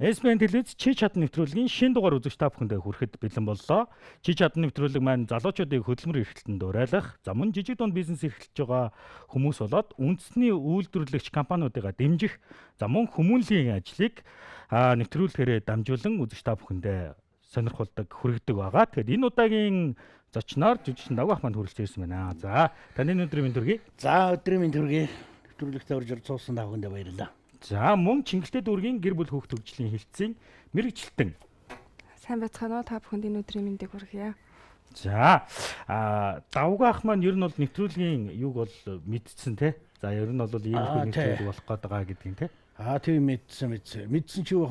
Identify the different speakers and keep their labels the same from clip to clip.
Speaker 1: SBN телевиз чи чадна нэвтрүүлгийн шинэ дугаар үзэгч та бүхэндээ хүрэхэд бэлэн боллоо. Чи чадна нэвтрүүлэг маань залуучуудыг хөдөлмөр эрхлэлтэнд уриалгах, за мөн жижиг дунд бизнес эрхэлж байгаа хүмүүс болоод үндэсний үйлдвэрлэгч компаниудыгаа дэмжих, за мөн хүмүүнлэгийн ажлыг нэвтрүүлгээр дамжуулан үзэгч та бүхэндээ сонирхолтой хүргэдэг байгаа. Тэгэхээр энэ удаагийн зочноор жүжигчин Давгах манд хүрэлцэн ирсэн байна. За таны өдрийн мэнд хүргэе.
Speaker 2: За өдрийн мэнд хүргэе. Нэвтрүүлэгтээ орж цуусан давхандаа баярлалаа.
Speaker 1: За мөн Чингэлтэй дүүргийн гэр бүл хүүхд хөгжлийн хэлтсийн мэрэгчлэн.
Speaker 3: Сайн байцгаана уу? Та бүхэнд энэ өдрийн мэндийг хүргье.
Speaker 1: За Давгах маань ер нь бол нэвтрүүлгийн юг бол мэдсэн те. За ер нь бол ийм нэвтрүүлэг болох гээд байгаа гэдгийг те.
Speaker 2: Тийм мэдсэн чи яг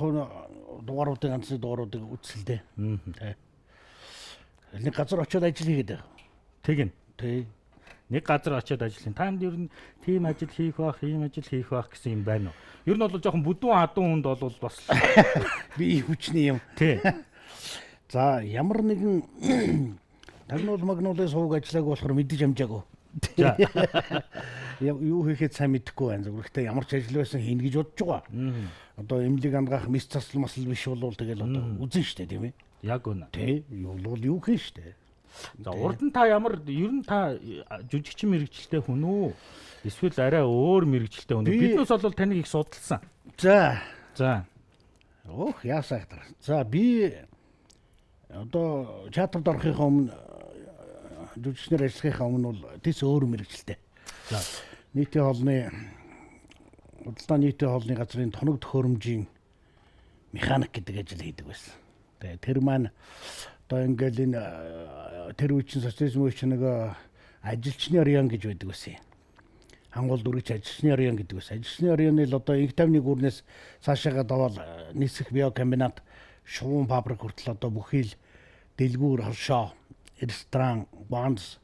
Speaker 2: дугааруудын ганцны дугааруудыг үзэлдэ. Тэ. Нэг газар очиод ажил хийгээд байгаа.
Speaker 1: Тэгнь.
Speaker 2: Тий.
Speaker 1: Нэг газар очиод ажиллана. Танд ер нь тийм ажил хийх байх, ийм ажил хийх байх гэсэн юм байна уу? Ер нь бол жоохон бүдүүн адуун хүнд бол бас
Speaker 2: би хүчний юм.
Speaker 1: Тий.
Speaker 2: За ямар нэгэн магнуулын сууг ажиллааг болохоор мэдэж амжаагүй.
Speaker 1: За.
Speaker 2: Юу хийхэд сайн мэдэхгүй байна. Зөвхөн ямар ч ажил байсан хийнэ гэж бодож байгаа. Одоо эмнэлэг ангаах мис засал масал биш бол тэгэл одоо үзэн штэ тийм ээ.
Speaker 1: Яг үнэ.
Speaker 2: Тий. Юу хийн штэ.
Speaker 1: За урд нь та ямар ер нь та жүжигчин мэрэгчлээ хүн үү? Эсвэл арай өөр мэрэгчлээ хүн үү? Биднээс бол таныг их судалсан.
Speaker 2: За. Ох яасаахтар. За би одоо театрт орохын өмнө жүжигчнэр ажиллахын өмнө бол тэс өөр мэрэгчлээ.
Speaker 1: За.
Speaker 2: Нийтийн хоолны Удалдаа нийтийн хоолны газрын тоног төхөөрөмжийн механик гэдэг ажил хийдэг байсан. Тэгээ тэр маань одоо ингээл энэ тэр үеийн социализм үеийн нэг ажилчны район гэж байдаг байсан. Хангул дүргч ажилчны район гэдэг байсан. Ажилчны районы л одоо инх тавны гүрнээс цаашаагаа давал нисэх биокомбинат, шувуун фабрик хүртэл одоо бүхий л дэлгүүр, хоршоо, ресторан, банс,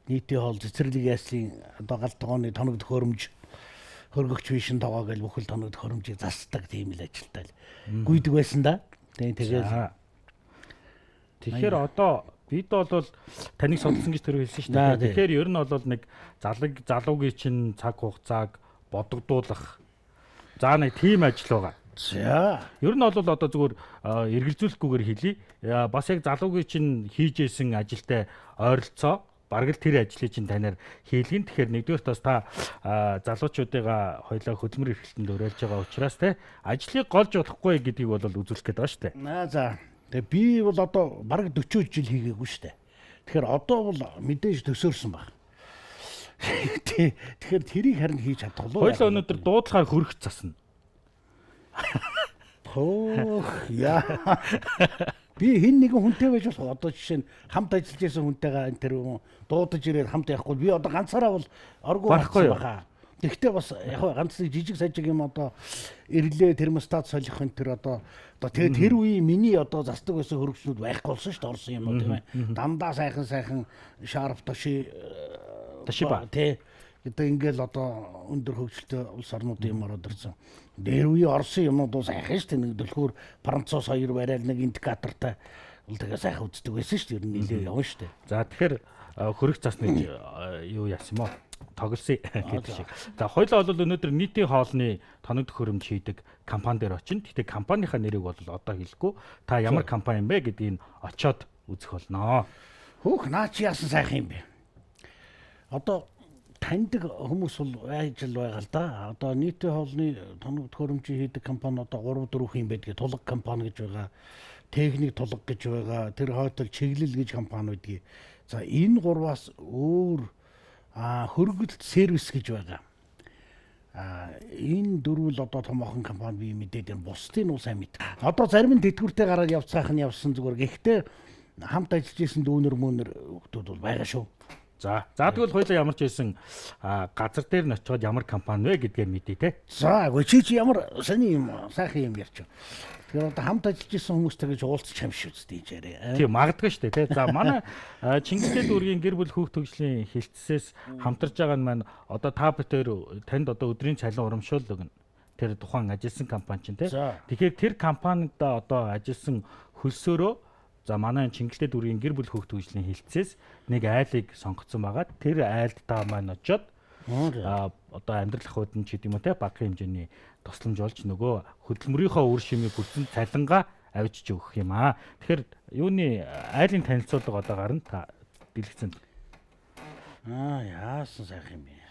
Speaker 2: нийтийн хоол, цэцэрлэг яслын одоо галт тогооны тоног төхөөрөмж, хөргөгч вишн тогоо гэл бүхэл тоног төхөөрөмжийг засдаг тийм л ажилтай л гүйдэг байсан да.
Speaker 1: Тэгэхээр одоо бид бол таныг судалсан гэж тэр хэлсэн шүү дээ. Тэгэхээр ер нь бол нэг залуугийн чинь цаг хугацааг бодогдуулах за нэг тийм ажил байгаа.
Speaker 2: За.
Speaker 1: Ер нь бол одоо зүгээр эргэлзүүлэхгүйгээр хэлье. Бас яг залуугийн чинь хийж исэн ажилтай ойролцоо бараг л тэр ажлыг чинь танаар хийлгэн. Тэгэхээр нэгдүгээр тас та залуучуудыгаа хоёлаа хөдөлмөр эрхлэлтэнд уриалж байгаа учраас те ажлыг голж болохгүй гэдгийг бол үзүүлэх гээд байгаа шүү дээ.
Speaker 2: За. Тэгээ би бол одоо бараг 40 жил хийгээгүй шүү дээ. Тэгэхээр одоо бол мэдээж төсөөрсөн баг. Тэгэхээр тэрийг харин хийж чадахгүй.
Speaker 1: Хоёлаа өнөөдөр дуудлагаар хөрөх засна.
Speaker 2: Яа. Би хин нэгэн хүнтэй байж болох одоо жишээ нь хамт ажиллаж байсан хүнтэйгээ энэ тэр дуудаж ирээд хамт явахгүй би одоо ганцаараа бол оргуу
Speaker 1: барахгүй
Speaker 2: баха. Тэгвэл бас яг ганц нэг жижиг сажиг юм одоо ирлээ термостат солих энэ тэр одоо тэгээд тэр үеийн миний одоо засдаг байсан хөргөчнүүд байхгүй болсон шүү дээ орсон юм уу тийм ээ. Дандаа сайхан шарф ташиба тий. Одоо ингээл одоо өндөр хөгжилтэй улс орнуудын юм ороод ирсэн. Дээр үе орсон юмнууд бас сайхан шүү дээ. Нэг дөлхөр Француз хоёр барайл нэг индикатортай бол тэгээ сайхан үздэг байсан шүү дээ. Ер нь нэлээ явна шүү дээ.
Speaker 1: За тэгэхээр хөрөх засны юу яасан юм бэ? Тоглосон гэдэг шиг. За хоёлаа бол өнөөдөр нийтийн хоолны тоног төхөөрөмж хийдэг компани дээр очино. Гэхдээ компанийхаа нэрийг бол одоо хэлэхгүй. Та ямар компани юм бэ гэдгийг очиод үзэх болно.
Speaker 2: Хөөх наа чи яасан сайхан юм бэ? Одоо таньдаг хүмүүс бол ажил байгаа л да. Одоо нийтийн хоолны тоног төхөөрөмжийн хийдэг компани одоо 3-4 юм байдаг. Тулга компани гэж байгаа. Техник тулга гэж байгаа. Тэр хойтол чиглэл гэж компани байдгийг. За энэ гурваас өөр хөргөлт сервис гэж байгаа. Энэ дөрвөл одоо томоохон компани бий мэдээд энэ бусдын уу сайн мэд. Одоо зарим нь тэтгэвртэй гараад явцгаах нь явсан зүгээр. Гэхдээ хамт ажиллаж исэн дүүнер мөнөр хүмүүс бол байгаа шүү.
Speaker 1: За тэгвэл хоёлаа ямар ч байсан газар дээр нь очиод ямар компани вэ гэдгээ мэдээ те.
Speaker 2: За чи ямар сони юм сайхан юм ярьж. Тэгэхээр одоо хамт ажиллаж исэн хүмүүстэйгээ уулзч юм шүү дээ жаарэ.
Speaker 1: Тийм магадгүй шүү дээ те. За манай Чингэлтэй дүүргийн гэр бүл хүүхд хөгжлийн хэлтсээс хамтарж байгаа нь маань одоо та бүхэн танд одоо өдрийн цалин урамшуул өгнө. Тэр тухайн ажилласан компани чинь те. Тэгэхээр тэр компанид одоо ажилласан хөлсөөрөө за манай Чингэлтэй дүүргийн гэр бүл хүүхд хөгжлийн хэлтсээс нэг айлыг сонгоцсон байгаа. Тэр айлд та маань очиод одоо амьдрал ахуйд нь ч гэдэм үү те багахан хэмжээний тусламж болж нөгөө хөдөлмөрийнхөө үр шимийг бүрдсэн цалингаа авчиж өгөх юм аа. Тэгэхээр юуны айлын танилцуулга одоо гарна та дэлгэцэн.
Speaker 2: Яасан сайхан юм бэ.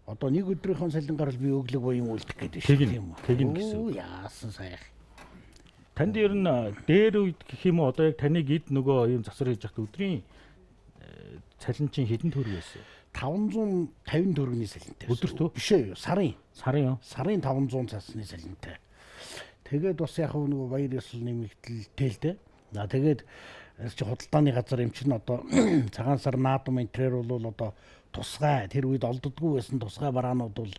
Speaker 2: Одоо нэг өдрийнхөө цалингаар би өглөг буян үлдэх гэдэг
Speaker 1: шиг юм уу? Тэгин гэсэн.
Speaker 2: Яасан сайхан.
Speaker 1: Танд ер нь дээр үед гэх юм уу одоо яг таныг эд нөгөө ийм засвар хийж явахад өдрийн цалин чинь хэдэн төгрөг байсан?
Speaker 2: 550 төгрөгийн цалинтай.
Speaker 1: Өдөрт үү?
Speaker 2: Биш ээ, сарын.
Speaker 1: Сарын юу?
Speaker 2: Сарын 500 цасны цалинтай. Тэгээд бас яг нөгөө баяр ёслол нэмэгдэлтэй л дээ. Тэгээд чи худалдааны газар юм чинь одоо цагаан сар наадам интерьер бол одоо тусгай тэр үед олддоггүй байсан тусгай бараанууд бол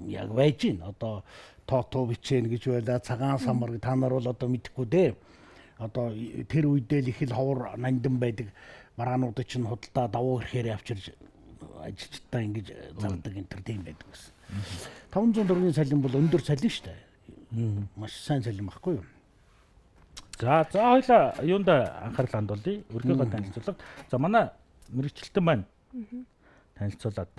Speaker 2: яг байж гин одоо тоотоо бичээн гэж байла цагаан самар та нар бол одоо мэдэхгүй дээ. Одоо тэр үедээ л их л ховор нандин байдаг бараанууд чинь худалдаа давуу ирэхээр авчирж ажилчдаа ингэж зардаг энэ төр тийм байдаг гэсэн. 500 төгрөгийн цалин бол өндөр цалин шүү дээ. Маш сайн цалин баггүй юу?
Speaker 1: За хоёлаа юунда анхаарал хандуулъя. Өргөөгөө танилцуулга. За манай мэрэгчлэлтэн байна. Танилцуулаад.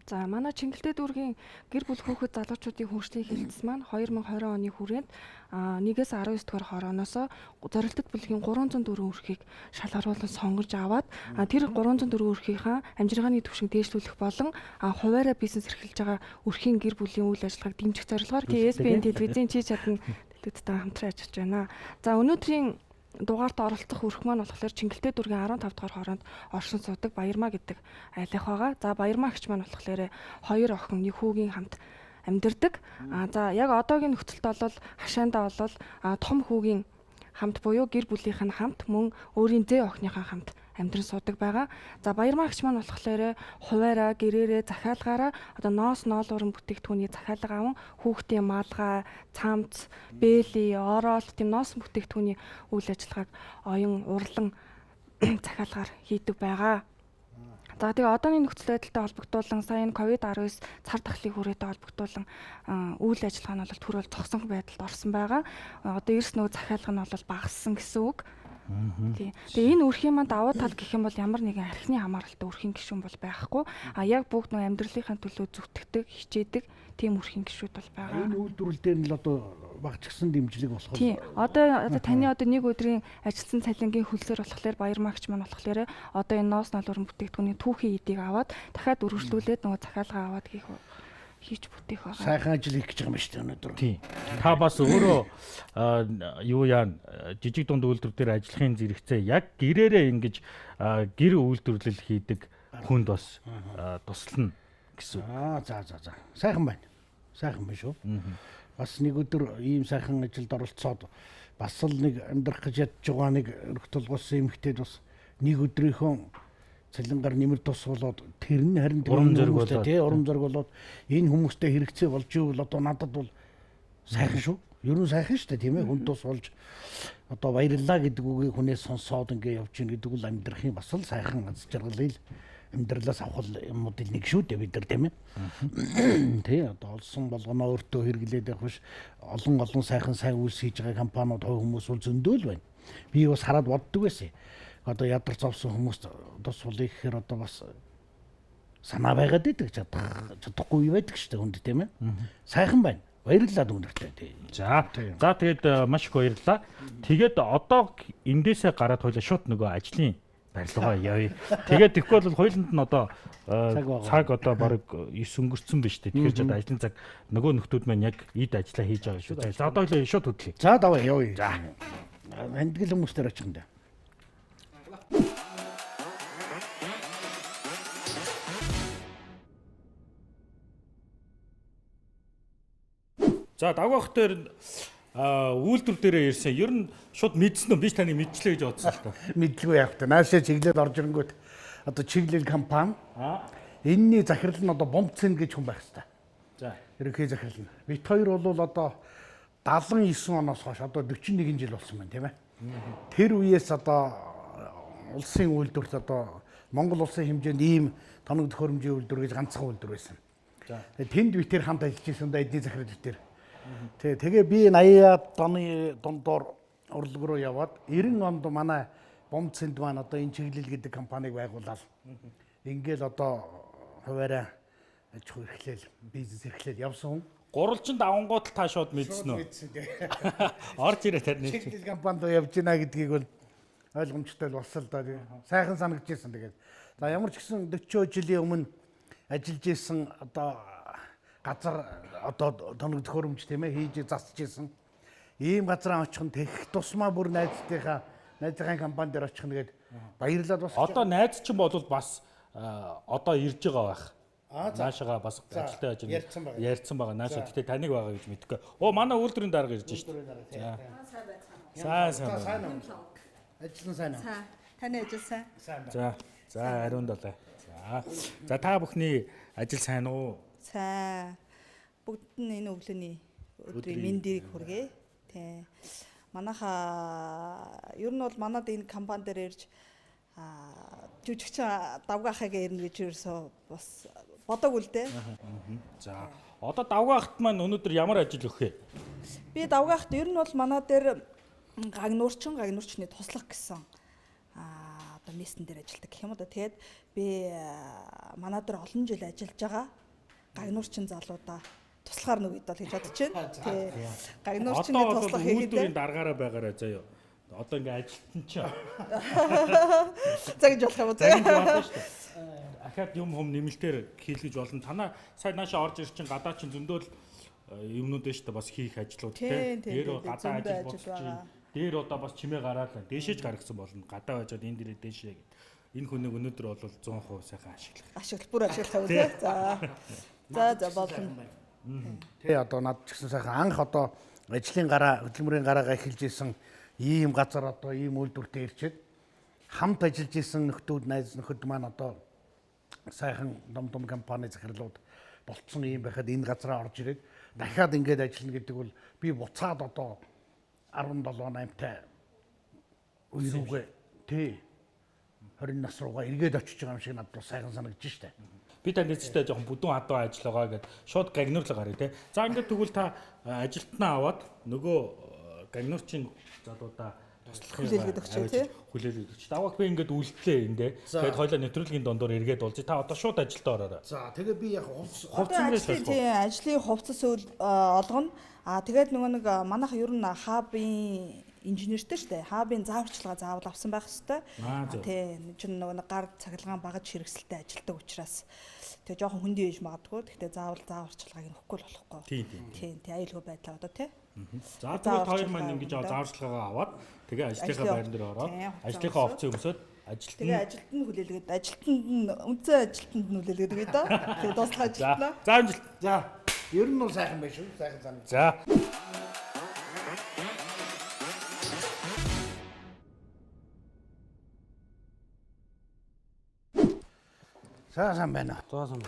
Speaker 3: За манай Чингэлтэй дүүргийн гэр бүл хүүхэд залуучуудын хөгжлийн хэлтс маань 2020 оны хүрээнд 1-ээс 19 дугаар хорооноос зорилттой бүлгийн 304 өрхийг шалгаруулан сонгож аваад тэр 304 өрхийнхаа амжиргааны түвшинг дээшлүүлэх болон хуваараа бизнес эрхэлж байгаа өрхийн гэр бүлийн үйл ажиллагааг дэмжих зорилгоор KSBN телевизийн чи чадна төлөвлөлтөд хамтран ажиллаж байна. За өнөөдрийн дугаарт оролцох өрх маань болохоор Чингэлтэй дүүргийн 15 дугаар хороонд оршин суудаг Баярмаа гэдэг айлах байгаа. За Баярмаа гэгч маань болохоор 2 охин, 1 хүүгийн хамт амьдардаг. За яг одоогийн нөхцөлд бол хашаандаа бол том хүүгийн хамт буюу гэр бүлийнх нь хамт мөн өөрийн зээ охиныхаа хамт амьдран суудаг байгаа. За Баярмаа гэгч маань болохоор хуваараа, гэрээрээ, захиалгаараа одоо ноос ноолуурын бүтээгдэхүүний захиалга аван хүүхдийн малгай, цамц, бээли, ороолт тийм ноос бүтээгдэхүүний үйл ажиллагааг оюун урлан захиалгаар хийдэг байгаа. За тэгээ одооний нөхцөл байдалтай холбогдуулан сая энэ COVID-19 цар тахлын хүрээтэй холбогдуулан үйл ажиллагаа нь бол түрүүл зогсон байдалд орсон байгаа. Одоо эрс нөгөө захиалга нь бол багассан гэсэн үг. Тэгээ энэ өрхийн маань давуу тал гэх юм бол ямар нэгэн архины хамааралтай өрхийн гишүүн бол байхгүй. Яг бүгд нөө амьдралынхаа төлөө зүтгэдэг, хичээдэг тийм өрхийн гишүүд бол байгаа.
Speaker 2: Энэ үйлдвэрлэл дээр нь л одоо багчсан дэмжлэг болох.
Speaker 3: Тийм. Одоо таны одоо нэг өдрийн ажилтсан цалингийн хөлсөөр болохоор Баярмаа гэгч маань болохоор одоо энэ ноос ноолуурын бүтээгдэхүүний түүхийн эдийг аваад дахиад үргэлжлүүлээд нөгөө захиалга аваад хийж бүтээх байгаа.
Speaker 2: Сайхан ажил хийх гэж байгаа юм шүү дээ өнөөдөр.
Speaker 1: Тийм. Та бас өөрөө юу яан жижиг дунд үйлдвэр дээр ажиллахын зэрэгцээ яг гэрээрээ ингэж гэр үйлдвэрлэл хийдэг хүнд бас туслана гэсэн.
Speaker 2: За. Сайхан байна. Сайхан байна шүү. Бас нэг өдөр ийм сайхан ажилд оролцоод бас л нэг амьдрах гэж ядж байгаа нэг өрх тулгуусан эмэгтэйд бас нэг өдрийнхөө цалингаар нэмэр тус болоод тэр нь харин
Speaker 1: урам зориг
Speaker 2: болоод энэ хүмүүстэй хэрэгцээ болж ивэл одоо надад бол сайхан шүү. Ер нь сайхан шүү дээ тийм ээ. Хүн тус болж одоо баярлалаа гэдэг үгийг хүнээс сонсоод ингэ явж гин гэдэг бол амьдрахын бас л сайхан аз жаргалыг амьдралаас авах юмнуудын нэг шүү дээ бид нар тийм ээ. Тий одоо олсон болгоно өөртөө хэрэглээд явах биш олон сайхан сайн үйлс хийж байгаа компаниуд хувь хүмүүс бол зөндөөл байна. Би бас хараад боддог байсан. Одоо ядар зовсон хүмүүс тус сулъя гэхээр одоо бас санаа байгаад идэг чадахгүй байдаг шүү дээ хүнд тийм ээ. Сайхан байна. Баярлалаа дүнэртэй.
Speaker 1: За тэгээд маш их баярлалаа. Тэгээд одоо эндээсээ гараад хоёлаа шууд нөгөө ажлын барилгаа явъя. Тэгээд тэгэхгүй бол хоёуланд нь одоо цаг одоо бараг 9 өнгөрцөн биш үү. Тэгэхээр ч одоо ажлын цаг нөгөө нөхдүүд маань яг эд ажиллаа хийж байгаа шүү. За одоо хоёлаа шууд хөдлөе.
Speaker 2: За давай явъя. За. Хандгал хүмүүстээр очих юм даа.
Speaker 1: За давгах дээр үйлдвэр дээрээ ирсэн. Ер нь шууд мэдсэн үү? Би таныг мэдчихлээ гэж бодсон л та.
Speaker 2: Мэдлгүй яах вэ? Наашаа чиглэлд орж ирэнгүүт одоо чиглэл компани. Энэний захирал нь одоо бомбцэн гэж хүн байх хэрэгтэй.
Speaker 1: За.
Speaker 2: Ерөнхий захирал нь. Бид хоёр бол одоо 79 оноос хойш одоо 41 жил болсон байна тийм ээ. Тэр үеэс одоо улсын үйлдвэрт одоо Монгол улсын хэмжээнд ийм тоног төхөөрөмжийн үйлдвэр гэж ганцхан үйлдвэр байсан. За. Тэнд би тэр хамт ажиллаж байсан да эдний захирал дээр. Тэгээ би 80-аад оны дундуур урлаг руу яваад 90 онд манай Бомцэнд маань одоо энэ чиглэл гэдэг компанийг байгуулаад ингээл одоо хуваараа аж ахуй эрхлэл, бизнес эрхлэл явсан хүн.
Speaker 1: Гурвалжин давангууд та шууд мэдсэн үү? Орж ирээ тарны.
Speaker 2: Чиглэл компанид явж гинэ гэдгийг бол ойлгомжтой л болсон л доо. Сайхан санагдчихсан тэгээд. За ямар ч гэсэн 40 жилийн өмнө ажиллаж исэн одоо газар одоо тоног төхөөрөмж тийм ээ хийж засч исэн. Ийм газар очих нь тех тусмаа бүр найзынхаа компани дээр очих нэгээд баярлаад бас.
Speaker 1: Одоо найз чинь бол бас одоо ирж байгаа байх. Наашаага бас ажилтаа ярьсан байгаа. Наашаа гэтээ таныг байгаа гэж мэдгүй. Оо манай үйлдвэрийн дарга ирж шít. За. Сайн.
Speaker 2: Ажиллан сайн уу?
Speaker 4: Таны ажил сайн.
Speaker 1: За ариун далай. За та бүхний ажил сайн уу?
Speaker 4: Сайн. Бүгд нь энэ өглөөний өдрийн мэндийг хүргэе. Тэ. Манайхаа ер нь бол манад энэ компани дээр ирж жүжигчин давгаахыг ирнэ гэж ерөөсөө бас бодоагүй л дээ.
Speaker 1: За одоо давгаахт маань өнөөдөр ямар ажил өгөх вэ?
Speaker 4: Би давгаахт ер нь бол манай дээр гагнуурчны туслах гэсэн одоо мессен дээр ажилладаг гэх юм уу да. Тэгээд би манай дээр олон жил ажиллаж байгаа гагнуурчин залуудаа туслахаар нэг үед бол хийж бодож байна. Тий. Гагнуурчны туслах хийгээд
Speaker 1: үйлдвэрийн даргаараа байгаарай заяа. Одоо ингээ ажилтан ч.
Speaker 4: За гэж болох юм уу?
Speaker 1: За гэж болно шүү дээ. Ахаад юм нэмэлтээр хийлгэж болно. Танаа сая наашаа орж ир чин гадаа чин зөндөөл юмнууд дээ шүү дээ бас хийх ажлууд те. Дээр гадаа ажил болж чинь. Дээр одоо бас чимээ гараад дээшээж гаргасан болно. Гадаа байжгаад энэ дээрээ дээшээ гэд. Энэ хүнийг өнөөдөр бол 100% сайхан ашиглах.
Speaker 4: Бүр ашиглах үү те. За болно.
Speaker 2: Тэ одоо над ч гэсэн сайхан анх одоо ажлын гараа, хөдөлмөрийн гараагаа эхэлж исэн ийм газар одоо ийм үйлдвэртэй ирчээд хамт ажиллаж исэн нөхдүүд, найз нөхөд маань одоо сайхан том компани захирлууд болцсон юм байхад энэ газараа орж ирээд дахиад ингэж ажиллана гэдэг бол би буцаад одоо 17-8-тай үерүүгээ тий 20 нас руугаа эргээд очиж байгаа юм шиг надад сайхан санагдаж штэ.
Speaker 1: Би та нэцтэй жоохон бүдүүн хадуу ажил байгаа гэд шууд гагнуурлаг гарыг те. За ингээд тэгвэл та ажилтнаа аваад нөгөө гагнуурчин залуудаа
Speaker 4: хүлээлгээд өгч тий.
Speaker 1: Хүлээлгээд өгч. Даваад би ингээд үлдлээ эндээ. Тэгээд хоёлаа нэвтрүүлгийн дондор эргээд болж та одоо шууд ажилдаа ороорой.
Speaker 2: За тэгээ би яг
Speaker 4: хувцсмэрээс тий ажлын хувцас олгоно. Тэгээд нөгөө нэг манайх ер нь хабын инженертэй шүү дээ. Хабын зааварчилгаа заавал авсан байх хэвээр. Тий чинь нөгөө гар цахилгаан багаж хэрэгсэлтэй ажилдаг учраас тэгээ жоохон хүндий ээж магадгүй. Гэхдээ заавал зааварчилгааг нөхгүй л болохгүй. Тий аюулгүй байдлаа одоо тий.
Speaker 1: За тэгээд хоёр маань ингэж зааварчилгаагаа аваад тэгээ ажлынхаа байран дээр ороод ажлынхаа овцын өмсөд ажилт нь
Speaker 4: тэгээ ажилт нь хүлээлгээд ажилтанд нь үнцэн ажилтанд нь хүлээлгээд өгье даа. Тэгээ дуслах ажилтнаа.
Speaker 1: За амжилт.
Speaker 2: За ер нь бол сайхан байна шүү. Сайхан зам.
Speaker 1: За.
Speaker 2: Сайн байна.
Speaker 1: Зоосон.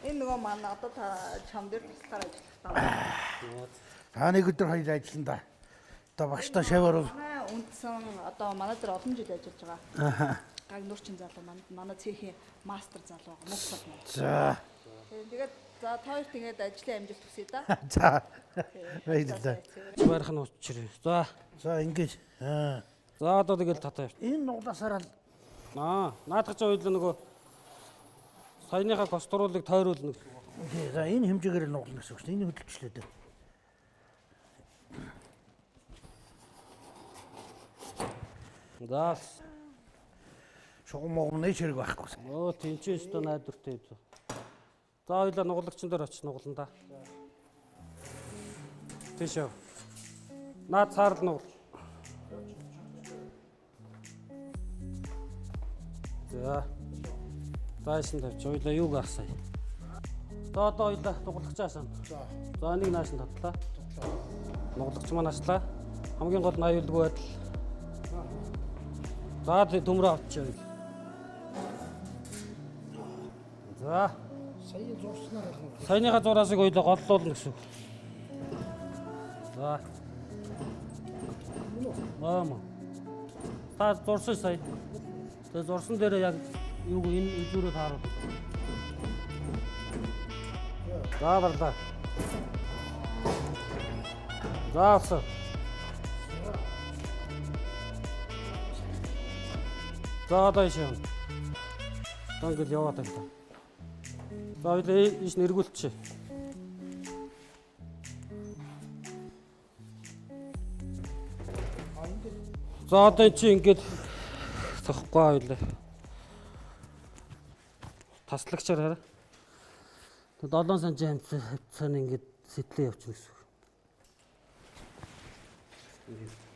Speaker 4: Энэ нөгөө манай одоо та чам дээр туслахаар ажиллах
Speaker 2: таа. Нэг өдөр хоёр ажиллана да. Одоо багштай шавар бол
Speaker 4: үндсэн одоо манай дээр олон жил ажиллаж байгаа. Гагнуурчин залуу манай цэхийн мастер залуу байгаа. Мөх сал.
Speaker 2: За.
Speaker 4: Тэгээд за хоёр тэгээд ажлын амжилт хүсье да.
Speaker 2: За. Баярлалаа.
Speaker 5: Барих нь учрээ.
Speaker 2: За ингэж.
Speaker 5: За одоо тэгэл татаа.
Speaker 2: Энэ нугласараа
Speaker 5: наадах ч ойлоо нөгөө саяныхаа коструулыг тойруулна.
Speaker 2: За энэ хэмжээгээр нь нуглана гэсэн үг шүү дээ. Энэ хөдөлчлээ дээ.
Speaker 5: За
Speaker 2: шугам нэг хэрэг байхгүй.
Speaker 5: тэнцээс өстө найдвартай үү. За ойлоо нуглагчин дээр очиж нуглана да. Тийш. Наад цаарл нугл. За. Таашин тавьч ойлоо юу гарсаа. За одоо ойлоо нуглагчаасан. За нэг нааш нь татлаа. Нуглагч маань аслаа. Хамгийн гол нь аюулгүй байдал. За төмрөө авчиж. За.
Speaker 2: Сая зурснаа.
Speaker 5: Саяныхаа зураасыг ойлоо голлуулна гэсэн. За. Мама. Та зурсан сая. Тэгээ зурсан дээр яг юу энэ үзүүрээ тааруул. За барлаа. За авсан. За одоо ийш явна. Одоо ингээд яваад байна. За хоёул ийш нэргүүлчихье. За одоо чи ингээд тоххой хоёул. Таслагчаар хараа. 7 санжийн хавцааны ингээд сэтлээ явчих гэсэн.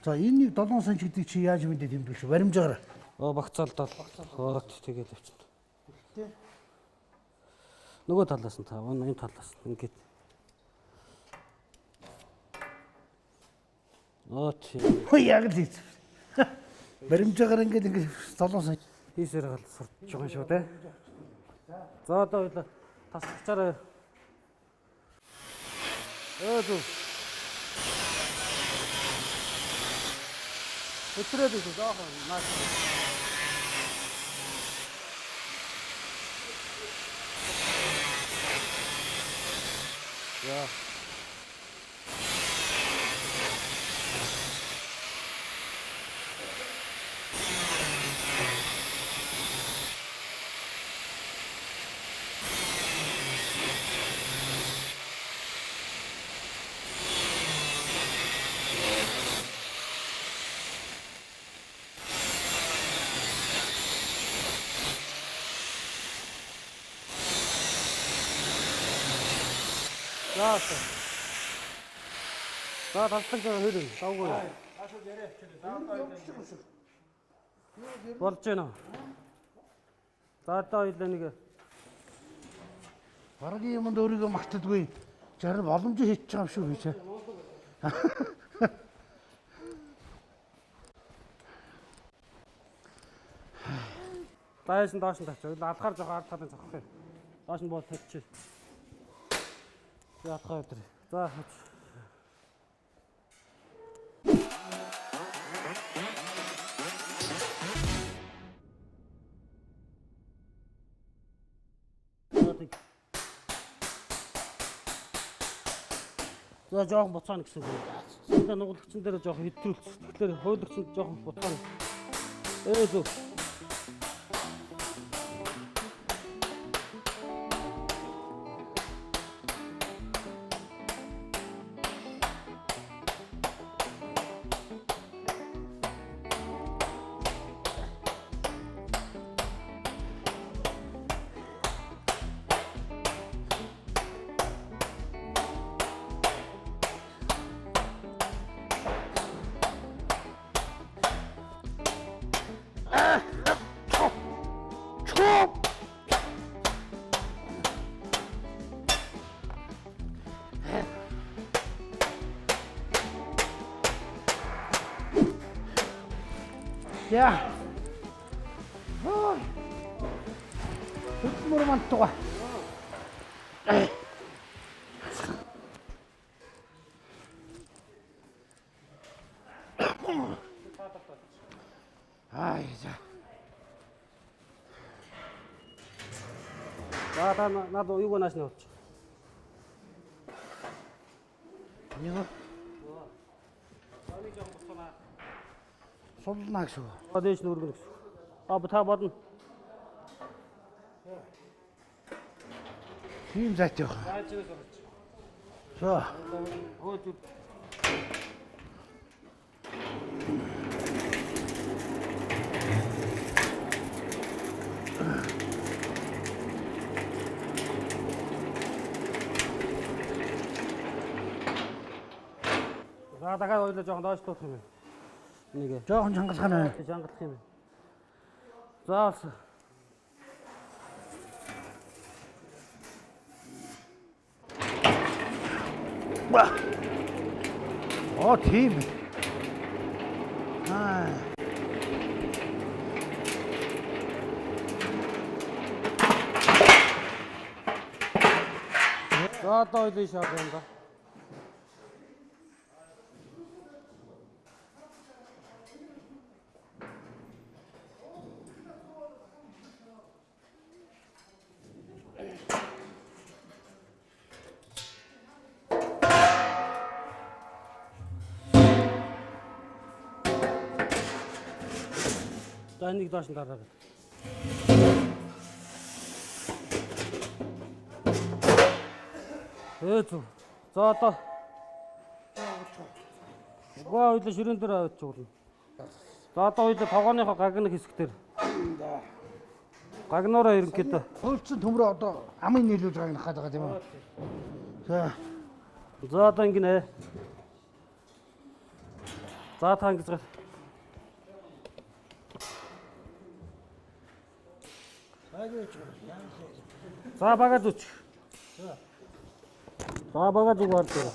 Speaker 2: За энэ нэг 7 санч гэдэг чи яаж мэдээ тэмдэглэж баримжаар.
Speaker 5: Багцаалдал. Хоорот тэгээд явчихна. Нөгөө талаас нь тав, энэ талаас нь ингээд. Тийм.
Speaker 2: Хөө яг л ийц. Баримжаагаар ингээд 7 санч
Speaker 5: хийсээр гал сурч байгаа шүү дээ. За одоо хоёул таслагчаараа. Зү. Өтрээд үү заахан наач. Я. За таслагчаар хөрөө. Давгүй. Болж байна. За одоо хоёул нэг
Speaker 2: баргийн юмд өөрийгөө мартдаггүй. Зарим боломж хийчих юм шүү гэж.
Speaker 5: Дайсан доош нь тавьчих. Алхаар жоохон ард талын цохох юм. Доош нь боо тавьчих. Яатгаа өдөр. За. За жоохон буцаана гэсэн үг. Сүүлдээ нуглагчн дээр жоохон хэтрүүлсэн. Тэгэхээр хөөдөгчөнд жоохон буцаана. Зүг.
Speaker 2: Я. Ой. Хөдөлмөр мантуга. Ай за.
Speaker 5: За надад юуг нааш нь болчих.
Speaker 2: Яа. Сулнаа гэсэн.
Speaker 5: Дээш нүргэн гэсэн. Та бодно.
Speaker 2: Тийм зайт явах. За.
Speaker 5: За дахиад ойлоо жоохон доош туутах юм. Нэг
Speaker 2: жоохон чангалах нь.
Speaker 5: Чангалах юм. За.
Speaker 2: Тийм.
Speaker 5: За одоо ойлоо шаад байна да. За энийг доош нь дараагаад. Зү. За одоо. Гоо хоёул ширээн дээр авч чуулна. За одоо хоёул тогооныхоо гагны хэсгээр. Гагнуураа ерөнхийдөө.
Speaker 2: Хөлцөн төмрөө одоо амын нийлүүлж гагнах гэдэг тийм үү?
Speaker 5: За одоо ингэнэ. За та ингэж. За багаж үч. За багаж угаар дээр.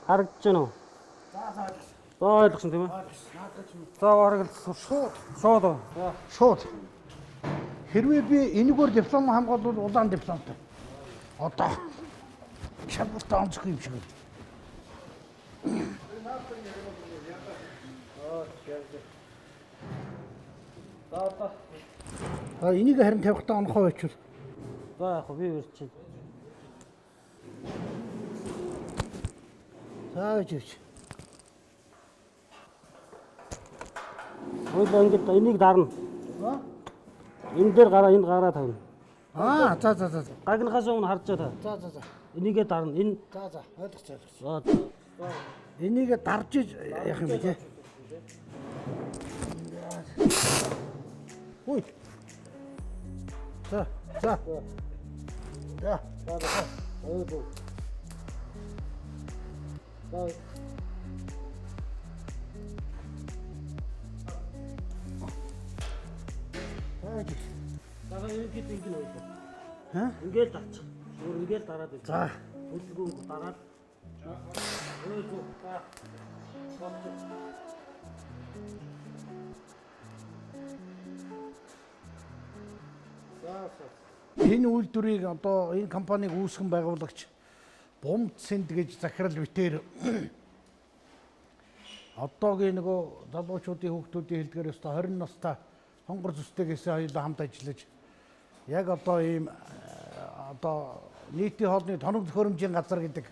Speaker 5: Харагдаж байна уу? За ойлгосон тийм ээ. За харагдсан. Шууд.
Speaker 2: Шууд. Хэрвээ би энэгээр диплом хамгаалвал улаан дипломтой. Одоо шалгалтаа онцгүй юм шиг байна. Энийг харин тавихтаа онохоо байчвал.
Speaker 5: За яг би ирчихэ.
Speaker 2: За жиж.
Speaker 5: Хөөе ингэж энийг дарна. Энэ дээр гараа энд гараа тавина.
Speaker 2: За.
Speaker 5: Гагнахаас өмнө харж байгаа.
Speaker 2: За.
Speaker 5: Энийгээ дарна. Энэ
Speaker 2: За. Ойлгоцсон.
Speaker 5: за.
Speaker 2: Энийг дарж яах юм бэ те? Ой. За.
Speaker 5: Өөдөө. За. Дараа ерөнхийд ингэ нөө. Ингээл дарчих. Өөр ингээл дараад байна.
Speaker 2: За.
Speaker 5: Хөдөлгөөн дараад. Өөдөө.
Speaker 2: Энэ үйлдвэрийг одоо энэ компаниг үүсгэн байгуулагч Бумцэнд гэж захирал битээр одоогийн нөгөө залуучуудын хүүхдүүдийн хэлдгээр өстө 20 настай хонгор зүстэйгээс хоёулаа хамт ажиллаж яг одоо ийм одоо нийтийн хоолны тоног төхөөрөмжийн газар гэдэг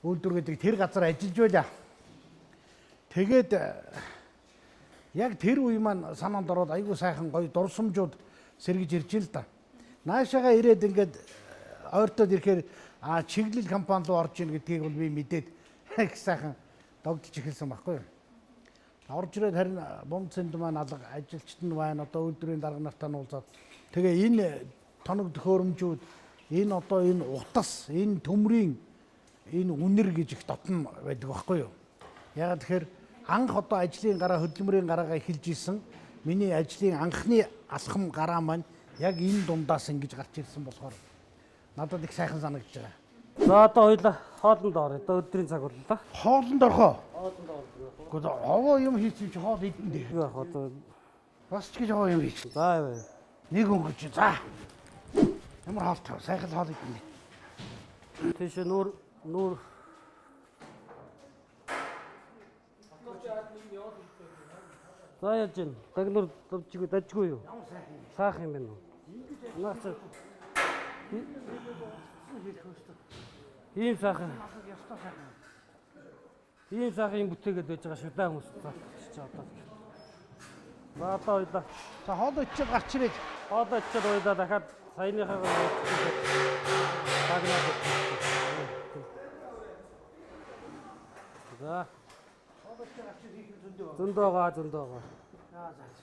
Speaker 2: үйлдвэр гэдэг тэр газар ажиллаж байлаа. Тэгээд яг тэр үе маань санаанд ороод айгүй сайхан гоё дурсамжууд сэргэж ирж ин л да. Наашаага ирээд ингээд ойртоод ирэхээр чиглэл компани руу орж ийн гэдгийг бол би мэдээд их сайхан догдож эхэлсэн байхгүй юу. Орж ирээд харин Бумцэнд маань алга ажилчид нь байна. Одоо үйлдвэрийн дарга нартай нуулзаад тэгээ энэ тоног төхөөрөмжүүд энэ одоо энэ утас, энэ төмрийн энэ үнэр гэж их дотно байдаг байхгүй юу. Ягаад тэгэхээр анх одоо ажлын гараа хөдөлмөрийн гараагаа эхэлж исэн миний ажлын анхны алхам гараа маань яг энэ дундаас ингэж гарч ирсэн болохоор надад их сайхан санагдаж байгаа.
Speaker 5: За одоо хоёлаа хоолнд орё. Одоо өдрийн цаг боллоо.
Speaker 2: Хоолнд орхоо.
Speaker 5: Хоолнд орё.
Speaker 2: Гэхдээ овоо юм хийсэн чи хоол идэн дээ.
Speaker 5: Яг одоо
Speaker 2: Бас ч гэж овоо юм хийсэн.
Speaker 5: за яа.
Speaker 2: Нэг өнгөч. За. Ямар хоолтой сайхан хоол идэн дээ.
Speaker 5: Тийш нүүр За яаж ийн гагнур дажгүй юу? Саах юм байна уу? Наач ийм сайхан юм бүтээгээд байж байгаа шүү дээ хүмүүс. За одоо. За одоо ойлаа.
Speaker 2: За хоол идчихэл гарч ирээд.
Speaker 5: Хоол идчихэл ойлаа дахиад саяныхаа гагнаа. За.
Speaker 2: Хоол идчихэл гарч ирээд
Speaker 5: зөндөө.
Speaker 2: За.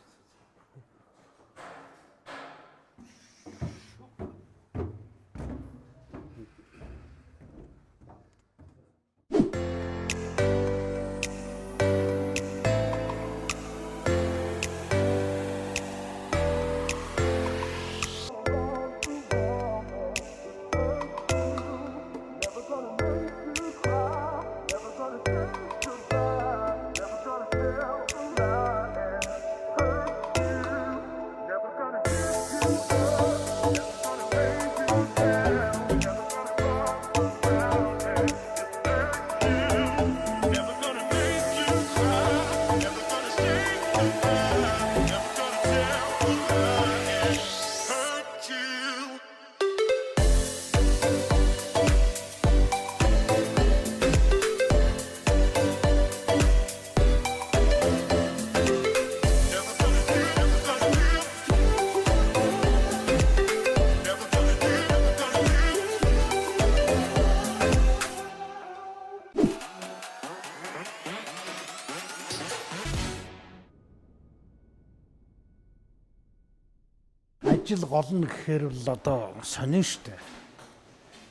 Speaker 2: ажил голно гэхээр бол одоо сонин штэ.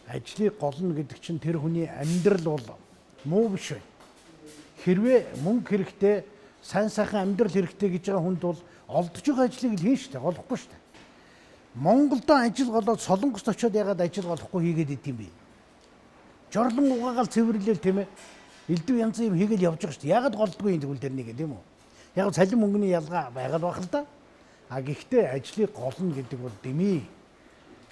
Speaker 2: Ажлыг голно гэдэг чинь тэр хүний амьдрал бол муу биш бай. Хэрвээ мөнгө хэрэгтэй, сайн сайхан амьдрал хэрэгтэй гэж байгаа хүнд бол олдож байгаа ажлыг хийн штэ, голохгүй штэ. Монголдо ажил голоод Солонгост очиод ягаад ажил голохгүй хийгээд идэм бэ? Жорлон угаагаал цэвэрлэл тийм ээ. Элдв янз юм хийгээл явж байгаа штэ. Ягаад голдгүй юм тэгвэл тэр нэг тийм үү? Яг цалин мөнгөний ялгаа байгаа л бах л да. А гэхдээ ажлыг голно гэдэг бол дэмий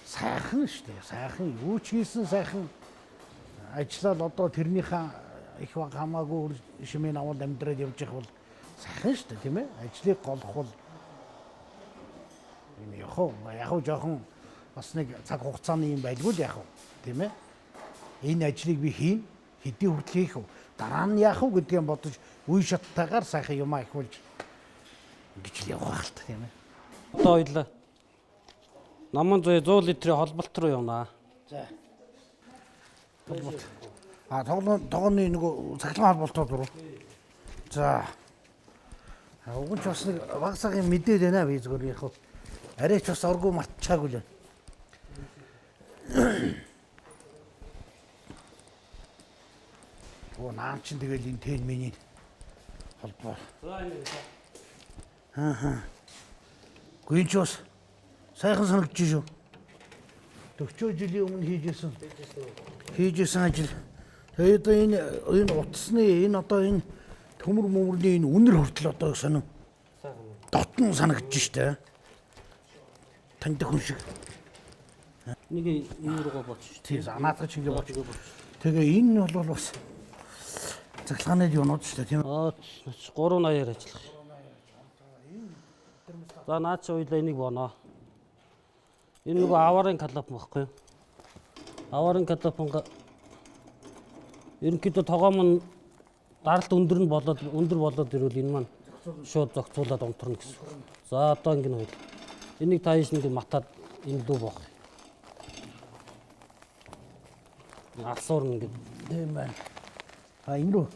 Speaker 2: сайхан штэ. Сайхан юу ч хийсэн сайхан ажиллаад одоо тэрнийхээ их баг хамаагүй шимэн аваад амьдраад явж байгаа бол сайхан штэ тийм ээ. Ажлыг голох бол юм яг жоохон бас нэг цаг хугацааны юм байлгүй л яг тийм ээ. Энэ ажлыг би хийн, хэдий хүртэл хийх вэ? Дараа нь яах вэ гэдгийг бодож үе шаттайгаар сайхан юм ахиулж ингэж л явах байх л тийм ээ.
Speaker 5: Одоо ойлаа. Наман 100 литрийн холболт руу явнаа.
Speaker 2: За. Тогооны нөгөө цахилгаан холболтууд руу. За. Уг нь ч бас нэг баг цагийн мэдээд байна би зүгээр яг арайч бас оргуу мартчихаагүй л байна. Наам чин тэгэл энэ тэн миний холбоо. Гүнч бас сайхан санагдчих шүү. 40 жилийн өмнө хийжсэн ажил. Тэгээд одоо энэ утасны энэ одоо энэ төмөр мөмөрний энэ үнэр хүртэл одоо сонин дотн санагдчих штэ. Танд хүн шиг.
Speaker 5: Нэг юм руугаа болж шүү.
Speaker 2: Тийм наадах чинь болж. Тэгээ энэ бол бас цахилгааны юунууд шүү дээ тийм ээ.
Speaker 5: 380-аар ажиллах. За наад чи ойлаа энийг боноо. Энэ нөгөө аварын калап багхгүй юу? Аварын калапнга ерөнхийдөө тогоом нь даралт өндөр болоод ирвэл энэ маань шууд зохицуулаад унтарна гэсэн. За одоо ингэ нь ойлаа. Энийг та ийш нэг матаад энэ лүү боох. Асуурна гэдэг.
Speaker 2: Тийм байна. А энэ рүү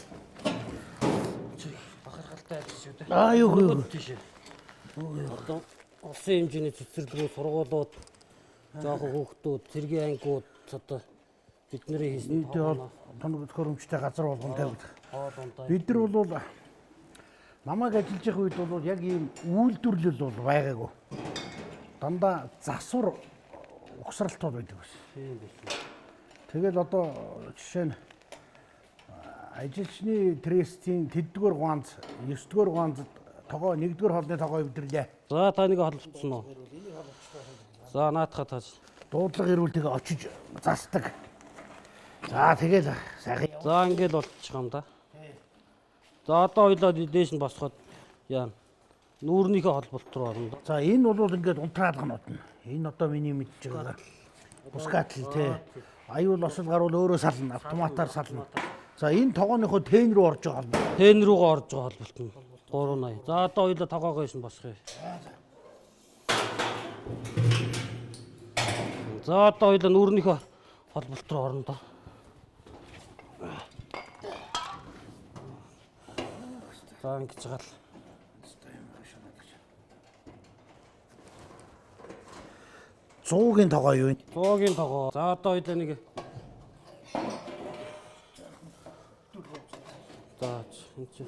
Speaker 5: бахархалтай ажил шүү дээ.
Speaker 2: Юу
Speaker 5: тийш. Одоо улсын хэмжээний цэцэрлэгүүд, сургуулиуд, жоохон хүүхдүүд, цэргийн ангиуд одоо бидний хийсэн
Speaker 2: тоног төхөөрөмжтэй газар болгон тавьдаг. Бид нар бол намайг ажиллаж байх үед бол яг ийм үйлдвэрлэл бол байгаагүй. Дандаа засвар угсралтууд байдаг байсан. Тэгэл одоо жишээ нь ажилчны трестийн тэддүгээр ганц, 9-р ганцд тогоо 1-р хоолны тогоо өвдөрлээ.
Speaker 5: За та нэг холбогдсон уу? За наатахад тааж.
Speaker 2: Дуудлага ирүүл тэгээ очиж засдаг. За тэгэл сайхан.
Speaker 5: За ингээл болчих юм да. За одоо ойлоо дээш нь босгоод яа. Нүүрнийхээ холболт руу орно.
Speaker 2: За энэ бол ингээд унтраалга нотно. Энэ одоо миний мэдж байгаа. Бускатл тий. Аюул осол гарвал өөрөө сална, автоматар сална. За энэ тогооныхоо тэн рүү орж байгаа холболт.
Speaker 5: Тэн рүүгээ орж байгаа холболт нь 380. За одоо ойлоо тогоогоо шин босгоё. За одоо ойлоо нүүрнийхөө холболт руу орно доо. За ингэж байгаа л.
Speaker 2: Зуугийн тогоо юу вэ?
Speaker 5: Зуугийн тогоо. За одоо ойлоо нэг. За энэ чи.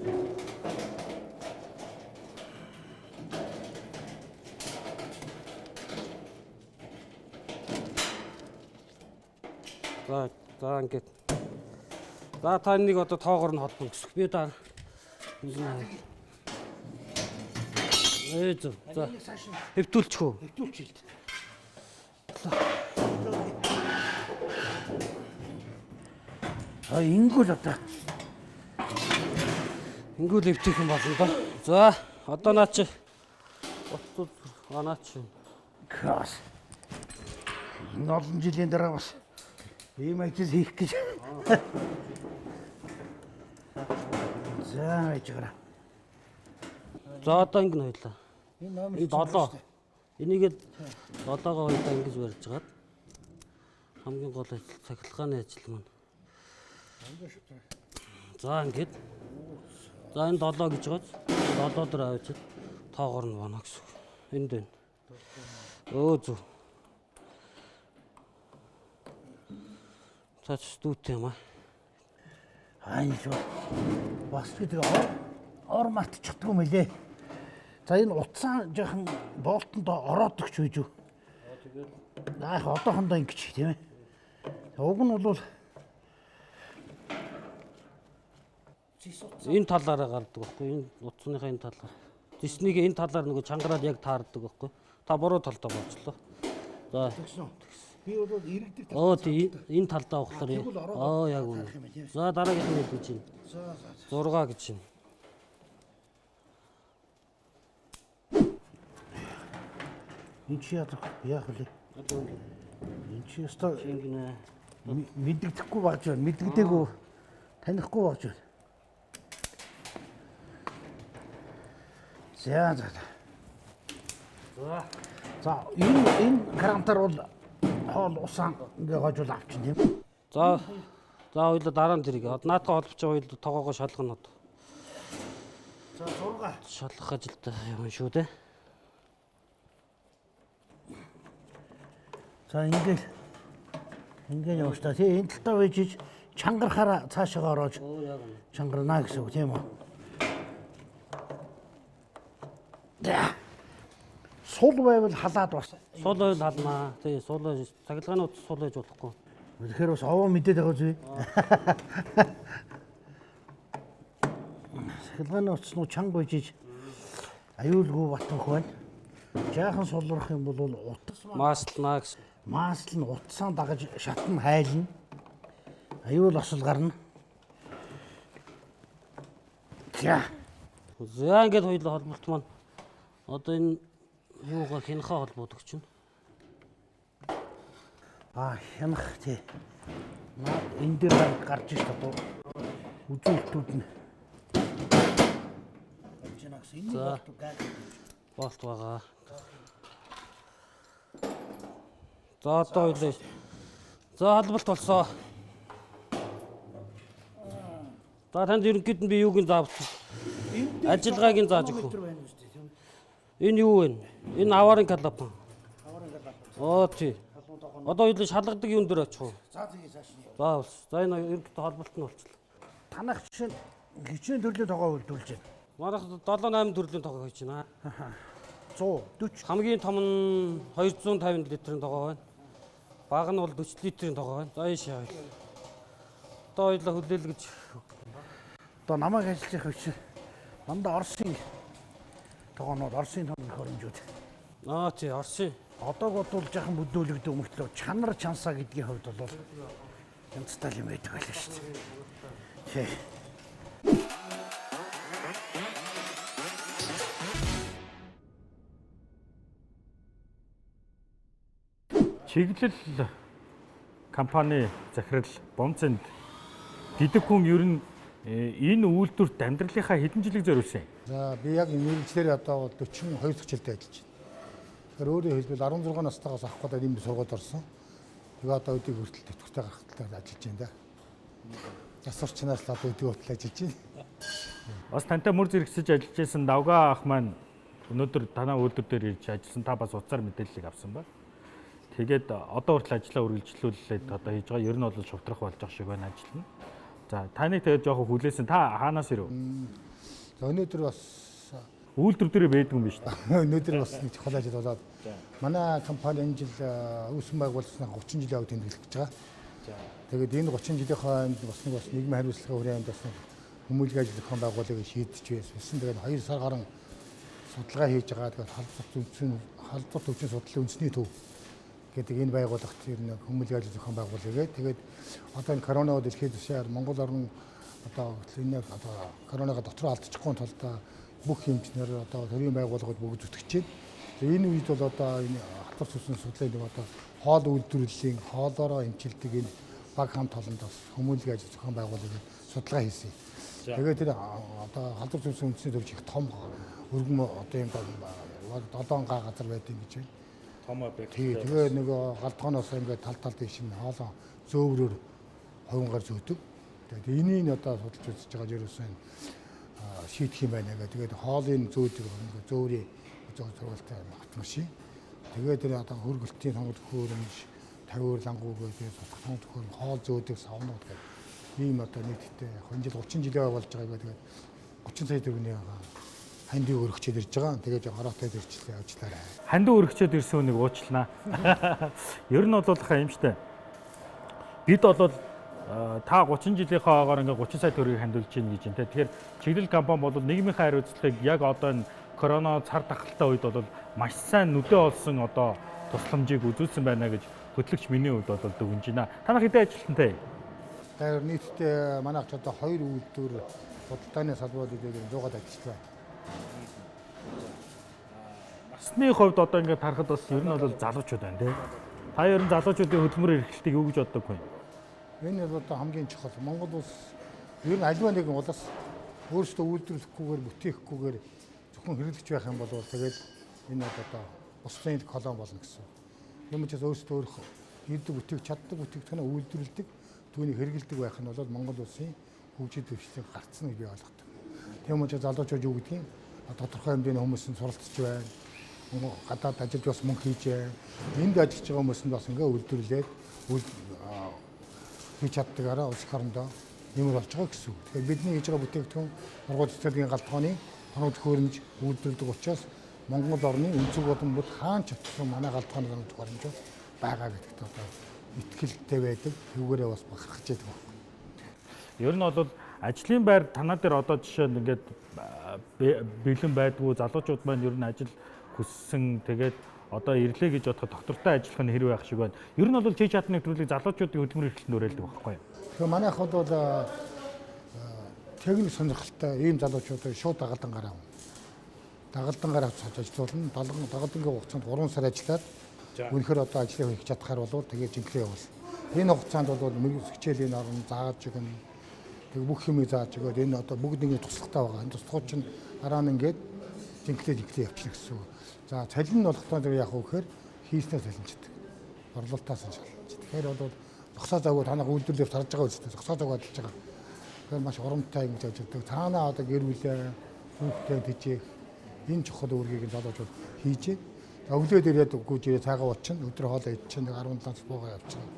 Speaker 5: За ингээд. За та нэг одоо тоогоор нь холбоно гэсэн. Би та за хэвтүүлчих үү?
Speaker 2: Хэвтүүлчих л. Ингүүл одоо.
Speaker 5: Ингүүл хэвтэх юм болно да. За одоо наа чи. Наа чи.
Speaker 2: Крас. Олон жилийн дараа бас ийм ажил хийх гэж. За яжгаа.
Speaker 5: За одоо ингэ хойлоо.
Speaker 2: Энэ номер
Speaker 5: 7. Энийг л 7-гоо хоёлаа ингэж барьж гаад хамгийн гол ажил цахилгааны ажил маань. За ингэж. За энэ 7 гэж гооч. 7 дээр авчид тоогоор нь боно гэсэн үг. Энд байна. Зүг. Цаач дүүтэй юм аа.
Speaker 2: Айл бас гэдэг ор мартчихдаг юм лээ. За энэ утсаа жоохон болтонд ороод өгч үйж үү. Аа одоохондоо ингэж тийм ээ. Уг нь бол
Speaker 5: энэ талаараа гардаг байхгүй энэ утасныхаа энэ талаар. Диснийг энэ талаар нөгөө чангараад яг таардаг байхгүй. Та буруу талдаа болцлоо. За.
Speaker 2: би бол иргэдэг.
Speaker 5: Тийм энэ талдаа авахлаар яг үнэ. За дараагийнх нь гэж байна. 6 гэж байна.
Speaker 2: Энэ чи яах вэ? Энэ чи өстой
Speaker 5: Ингэнэ.
Speaker 2: мэддэхгүй багж байна. Мэддэгдээгүй танихгүй багж байна. За энэ гарантаар бол хоол усаа ингээ гожуул авчин тийм.
Speaker 5: За хоёул дараа нь тэрийг. Наадтай холбож байгаа хоёул тоогоогоо шалгана одоо.
Speaker 2: За 6.
Speaker 5: Шалгах ажилтай юм шүү дээ.
Speaker 2: За ингээ явж та. Тэгээ энэ талтаа вэжиж чангарахаараа цаашаа ороож чангарнаа гэсэн үг тийм үү? Сул байвал халаад бас.
Speaker 5: Сул байвал халнаа. Тий, сул цахилгаанууд сул байж болохгүй.
Speaker 2: Тэгэхээр бас овоо мэдээд байгаа зү. Цахилгааны утаснуу чанга бижиж аюулгүй батанх байна. Жаахан сулрах юм бол утас
Speaker 5: Маслнаа гэсэн.
Speaker 2: Маасл нь утсаа дагаж шатн хайлна. Аюул осол гарна. За
Speaker 5: Ингээд хоёулаа холболт маань одоо энэ юугаа хянахаа холбоодог чинь.
Speaker 2: Хянах тий. Энэ дээр гарч ш одоо үзүүлэлтүүд нь.
Speaker 5: За болт байгаа. За одоо хоёулаа. За холболт болсон. За танд ерөнхийд нь би юуг нь заавч ажиллагааг нь зааж өгөх. Энэ юу вэ? Энэ аварын калапан. Тий. Одоо хоёул шалгадаг юм дээр очих уу?
Speaker 2: За тэгээ цааш нь.
Speaker 5: За энэ ерөнхийдөө холболт нь болчихлоо.
Speaker 2: Танах чинь хичнээн төрлийн тоогоо үйлдвэрлэж байна.
Speaker 5: Манайх 7-8 төрлийн тоогоо хийж байна.
Speaker 2: 140.
Speaker 5: Хамгийн том нь 250 литрийн тоогоо байна. Бага нь бол 40 литрийн тоогоо байна. За ийш яваа. Одоо хоёулаа хүлээлгэж.
Speaker 2: Одоо намайг ажиллаж явах чинь дандаа Оросын тоогоонууд, Оросын тоног хөрөмжүүд.
Speaker 5: Тий, Оросын.
Speaker 2: Одоог бодвол жаахан бүдүүлэгдэх өмгтлөө чанар чансаа гэдгийн хувьд бол янзтай юм байдаг байлаа шүү дээ.
Speaker 1: Чиглэл компани захирал Бомцэнд гэдэг хүн ер нь энэ үйлдвэрт амьдралынхаа хэдэн жилиг зориулсан юм?
Speaker 6: За би яг мэргэжлэр одоо 42 дахь жилдээ ажиллаж байна. Тэгэхээр өөрөөр хэлбэл 16 настайгаас авах гэдэг юм сургууль орсон. Тэгээ одоо өдийг хүртэл тэтгэвртэй гаргалтаар ажиллаж байна да. Засварчнаас л одоо өдийг хүртэл ажиллаж байна.
Speaker 1: Бас тантай мөр зэрэгсэж ажиллаж байсан Давгаа ах маань өнөөдөр танаа үйлдвэр дээр ирж ажилласан, та бас утсаар мэдээллийг авсан ба. Тэгээд одоо хүртэл ажлаа үргэлжлүүлээд одоо хийж байгаа. Ер нь бол шувтрах болж байгаа шиг байна ажил нь. За таныг тэгээд жоохон хүлээсэн. Та хаанаас ирв?
Speaker 6: За өнөөдөр бас
Speaker 1: үйлдвэр дээр байдаг юм биш үү?
Speaker 6: өнөөдөр бас нэг чухал ажил болоод манай компани энэ жил үүсгэн байгуулсан 30 жилийн өмнө тэмдэглэж байгаа. Тэгээд энэ 30 жилийн хойнд бас нийгмийн хариуцлагын хүрээнд бас хүмүүлэг ажил зохион байгуулалтыг шийдэж байсан. Тэгээд 2 сар гарan судалгаа хийж байгаа. Тэгээд халдвар төвчийн судлалын үндэсний төв гэдэг энэ байгууллагт ер нь хүмүүлэг ажил зохион байгуулалт. Тэгээд одоо энэ коронавирус дэлхийд тушаар Монгол орн одоо энэ одоо коронавига дотроо алдчихгүй тулд бүх хэмжээр одоо төрийн байгууллагууд бүгд зүтгэж байна. Энэ үед бол одоо энэ халдвар төвчийн судлалын одоо хоол үйлдвэрлэлийн хоолоороо эмчилдэг энэ баг хамт олонд бас хүмүүлэг ажил зохион байгуулалт судалгаа хийсэн. Тэгээд тэр одоо халдвар төвчийн үндэсний төвч их том өргөм одоо юм 7 га газар байдаг юм гэж байна. Тэгээ нөгөө галтгооноос ингээд тал дэш нь хоолоо зөөврөөр ховонгаар зөөдөг. Тэгээд энийг одоо судалж үзэж байгаа ерөөсөн шийдэх юм байна гэдэг. Тэгээд хоолын зөөдөг ингээд зөөврийн зургалтай автомашин. Тэгээд тэр одоо хөргөлтийн сонгол хөөрөмж, тавиур лангуугаа тэгээд сонгол хөөрөм хоол зөөдөг савнууд гэдэг ийм одоо нийтдээ энэ жил 30 жилээ болж байгаа. Тэгээд 30 сая төгрөгийн хандив өргөчөд ирж байгаа. Тэгээд хороотой зэрчлээ явуулаарай.
Speaker 1: Хандив өргөчөд ирсэн үнийг уучлаа. Ер нь бол юм штэ. Бид бол та 30 жилийнхаагаар ингээ 30 сая төгрөгийг хандуулж байна гэж байна. Тэгэхээр чиглэл компани бол нийгмийн хариуцлагыг яг одоо энэ корона цар тахалтай үед бол маш сайн нүдээ олсон одоо тусламжийг үзүүлсэн байна гэж хөтлөгч миний хувьд бол дүгнэж байна. Танах хэдэн ажилтнтай?
Speaker 6: Тэгэхээр нийтдээ манайх ч одоо 2 үйлдвэр худалдааны салбаруудыг 100-аад ажиллаж байна.
Speaker 1: Насны хувьд одоо ингээд харахад бас ер нь бол залуучууд байна тий. Та ер нь залуучуудын хөдөлмөрийн эрхлэлтийг юу гэж боддог вэ?
Speaker 6: Энэ бол одоо хамгийн чухал. Монгол улс ер нь аливаа нэгэн улс өөрсдөө үйлдвэрлэхгүйгээр бүтээхгүйгээр зөвхөн хэрэглэж байх юм бол тэгээд энэ одоо бусдын колон болно гэсэн. Юм ч өөрсдөө өөрөх хийдэг бүтээх чаддаг бүтээгдэхүүнээ үйлдвэрлэдэг түүнийг хэрэглэдэг байх нь бол Монгол улсын хөгжил дэвшлиг гарцсан гэж би ойлгодог. Тийм учраас залуучууд юу гэдгийг тодорхой хэмжээний хүмүүс нь суралцж байна. Гадаад ажилд бас мөнгө хийж байна. Энд ажиллаж байгаа хүмүүс нь бас ингээ үйлдвэрлээд хийж чаддагаараа улс орондоо нэмэр болж байгаа гэсэн үг. Тэгэхээр бидний хийж байгаа бүтээгдэхүүн сургууль цэцэрлэгийн галтгооны тоног хөрөмж үйлдвэрлэдэг учраас Монгол орны өнцөг болон бүт хаан чатсан манай галтгооны тоног хөрөмж байгаа гэдэгт одоо итгэлтэй байдаг. Түүгээрээ бас бахархаж байдаг байна.
Speaker 1: Ер нь бол ажлын байр танаа дээр одоо жишээ нь ингээд бэлэн байдгүй залуучууд маань ер нь ажил хүссэн тэгээд одоо ирлээ гэж бодоход доктортой ажиллах нь хэрэг байх шиг байна. Ер нь бол чий чадны нэвтрүүлэг залуучуудын хөдөлмөрийн эрхлэлд нөрөөлдөг байхгүй юу?
Speaker 6: Тэгэхээр манайх бол техник сонирхолтой ийм залуучуудыг шууд дагалдан гараа ажиллуулна. Дагалдангийн хугацаанд 3 сар ажиллаад үнэхээр одоо ажлыг хийх чадхаар бол тэгээд жинхэнэ явуулна. Энэ хугацаанд бол хичээлийн орон зааж өгнө. Тэг бүх юмыг зааж өгөөд энэ одоо бүгд ингэ туслагатай байгаа. Энэ туслахууд чинь дараа нь ингээд жинхэнэ явчихна гэсэн үг. За цалин нь болохтой зэрэг яг үхээр хийснээр цалинчдаг. Борлуулалтаас нь шалгаж. Тэгэхээр бол зогсоо завгүй танах үйлдвэрлэлд харж байгаа үстэй зогсоо завгүй ажиллаж байгаа. Тэгэхээр маш урамтай ингэж ажилладаг. Цаанаа одоо гэр бүлээ хүүхдээ тэжээх энэ чухал үүргийг залуучууд хийжээ. Өглөөд ирээд гүйж ирээ цаагаа уучна. Өдөр хоолоо идчихэн 17 буугаа явчихна.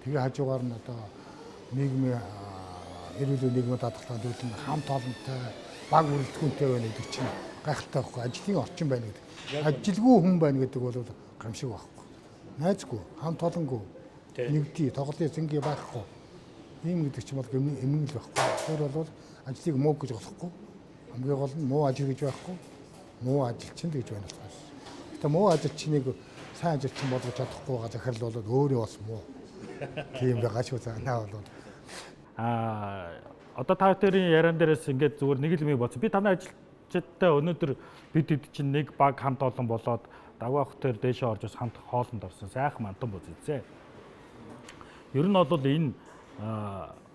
Speaker 6: Тэгээ хажуугаар нь одоо нийгмийн эрүүл нийгмийн даатгалын төлөв хамт олонтой баг бүрэлдэхүүнтэй байна гэдэг чинь гайхалтай байхгүй. Ажлын орчин байна гэдэг. Ажилгүй хүн байна гэдэг бол гамшиг байхгүй. Найзгүй, хамт олонгүй, нэгдий, тоглолтын зингээ байхгүй. Ийм гэдэг чинь бол эмгэл байхгүй. Тэр бол ажлыг муу гэж болохгүй. Хамгийн гол нь муу ажил гэж байхгүй. Муу ажилчин гэж байна болохоос. Гэтэ муу ажилчныг сайн ажилчин болгож чадахгүй байгаа захирал бол өөрөө бас муу. Тийм байгаа шүү заанаа бол.
Speaker 1: Одоо та хоёрын яриан дээрээс ингээд зүгээр нэг л юм бодсон. Би танай ажилчдтай өнөөдөр бид чинь нэг баг хамт олон болоод дагвах төр дээшээ орж бас хамт хоолнд орсон. Сайхан мантан боз үзээ. Ер нь бол энэ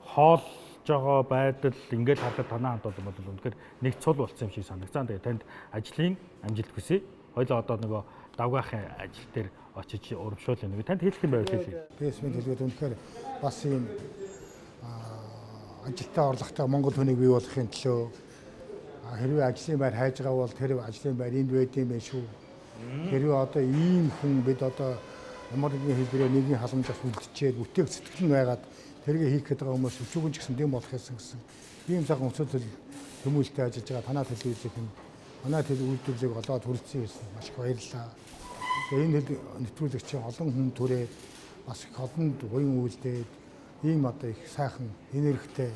Speaker 1: хоолж байгаа байдал ингээд харахад танай хамт олон бол үнэхээр нэг цул болсон юм шиг санагцсан. Тэгээ танд ажлын амжилт хүсье. Хоёлоо одоо нөгөө давгаахын ажил дээр очиж урамшуул нэг. Танд хэлэх юм байвал хэлье.
Speaker 6: Бэсмент хэлгээд үнэхээр бас ийм ажилтаа орлоготой Монгол хүнийг бий болгохын төлөө хэрвээ ажлын байр хайж байгаа бол тэр ажлын байр энд байдсан байх шүү. Хэрвээ одоо ийм хүн бид одоо ямар нэгэн хэлбэрээр нэгний халамжаас үлдчихэд бүтээх сэтгэл нь байгаад тэргээ хийх гэдэг хүмүүс өчүүгэн ч гэсэн дэм болох юмсан гэсэн. Ийм цаг өнцөд хүмүүстээ ажиллаж байгаа танаа телевизийг манай үйлдвэрлэлийг олоод хүрэлцсэн байсан. Маш их баярлалаа. Энэ нэвтрүүлэг чинь олон хүн түрээ бас их олонд буян үйлдээд ийм одоо их сайхан энергитэй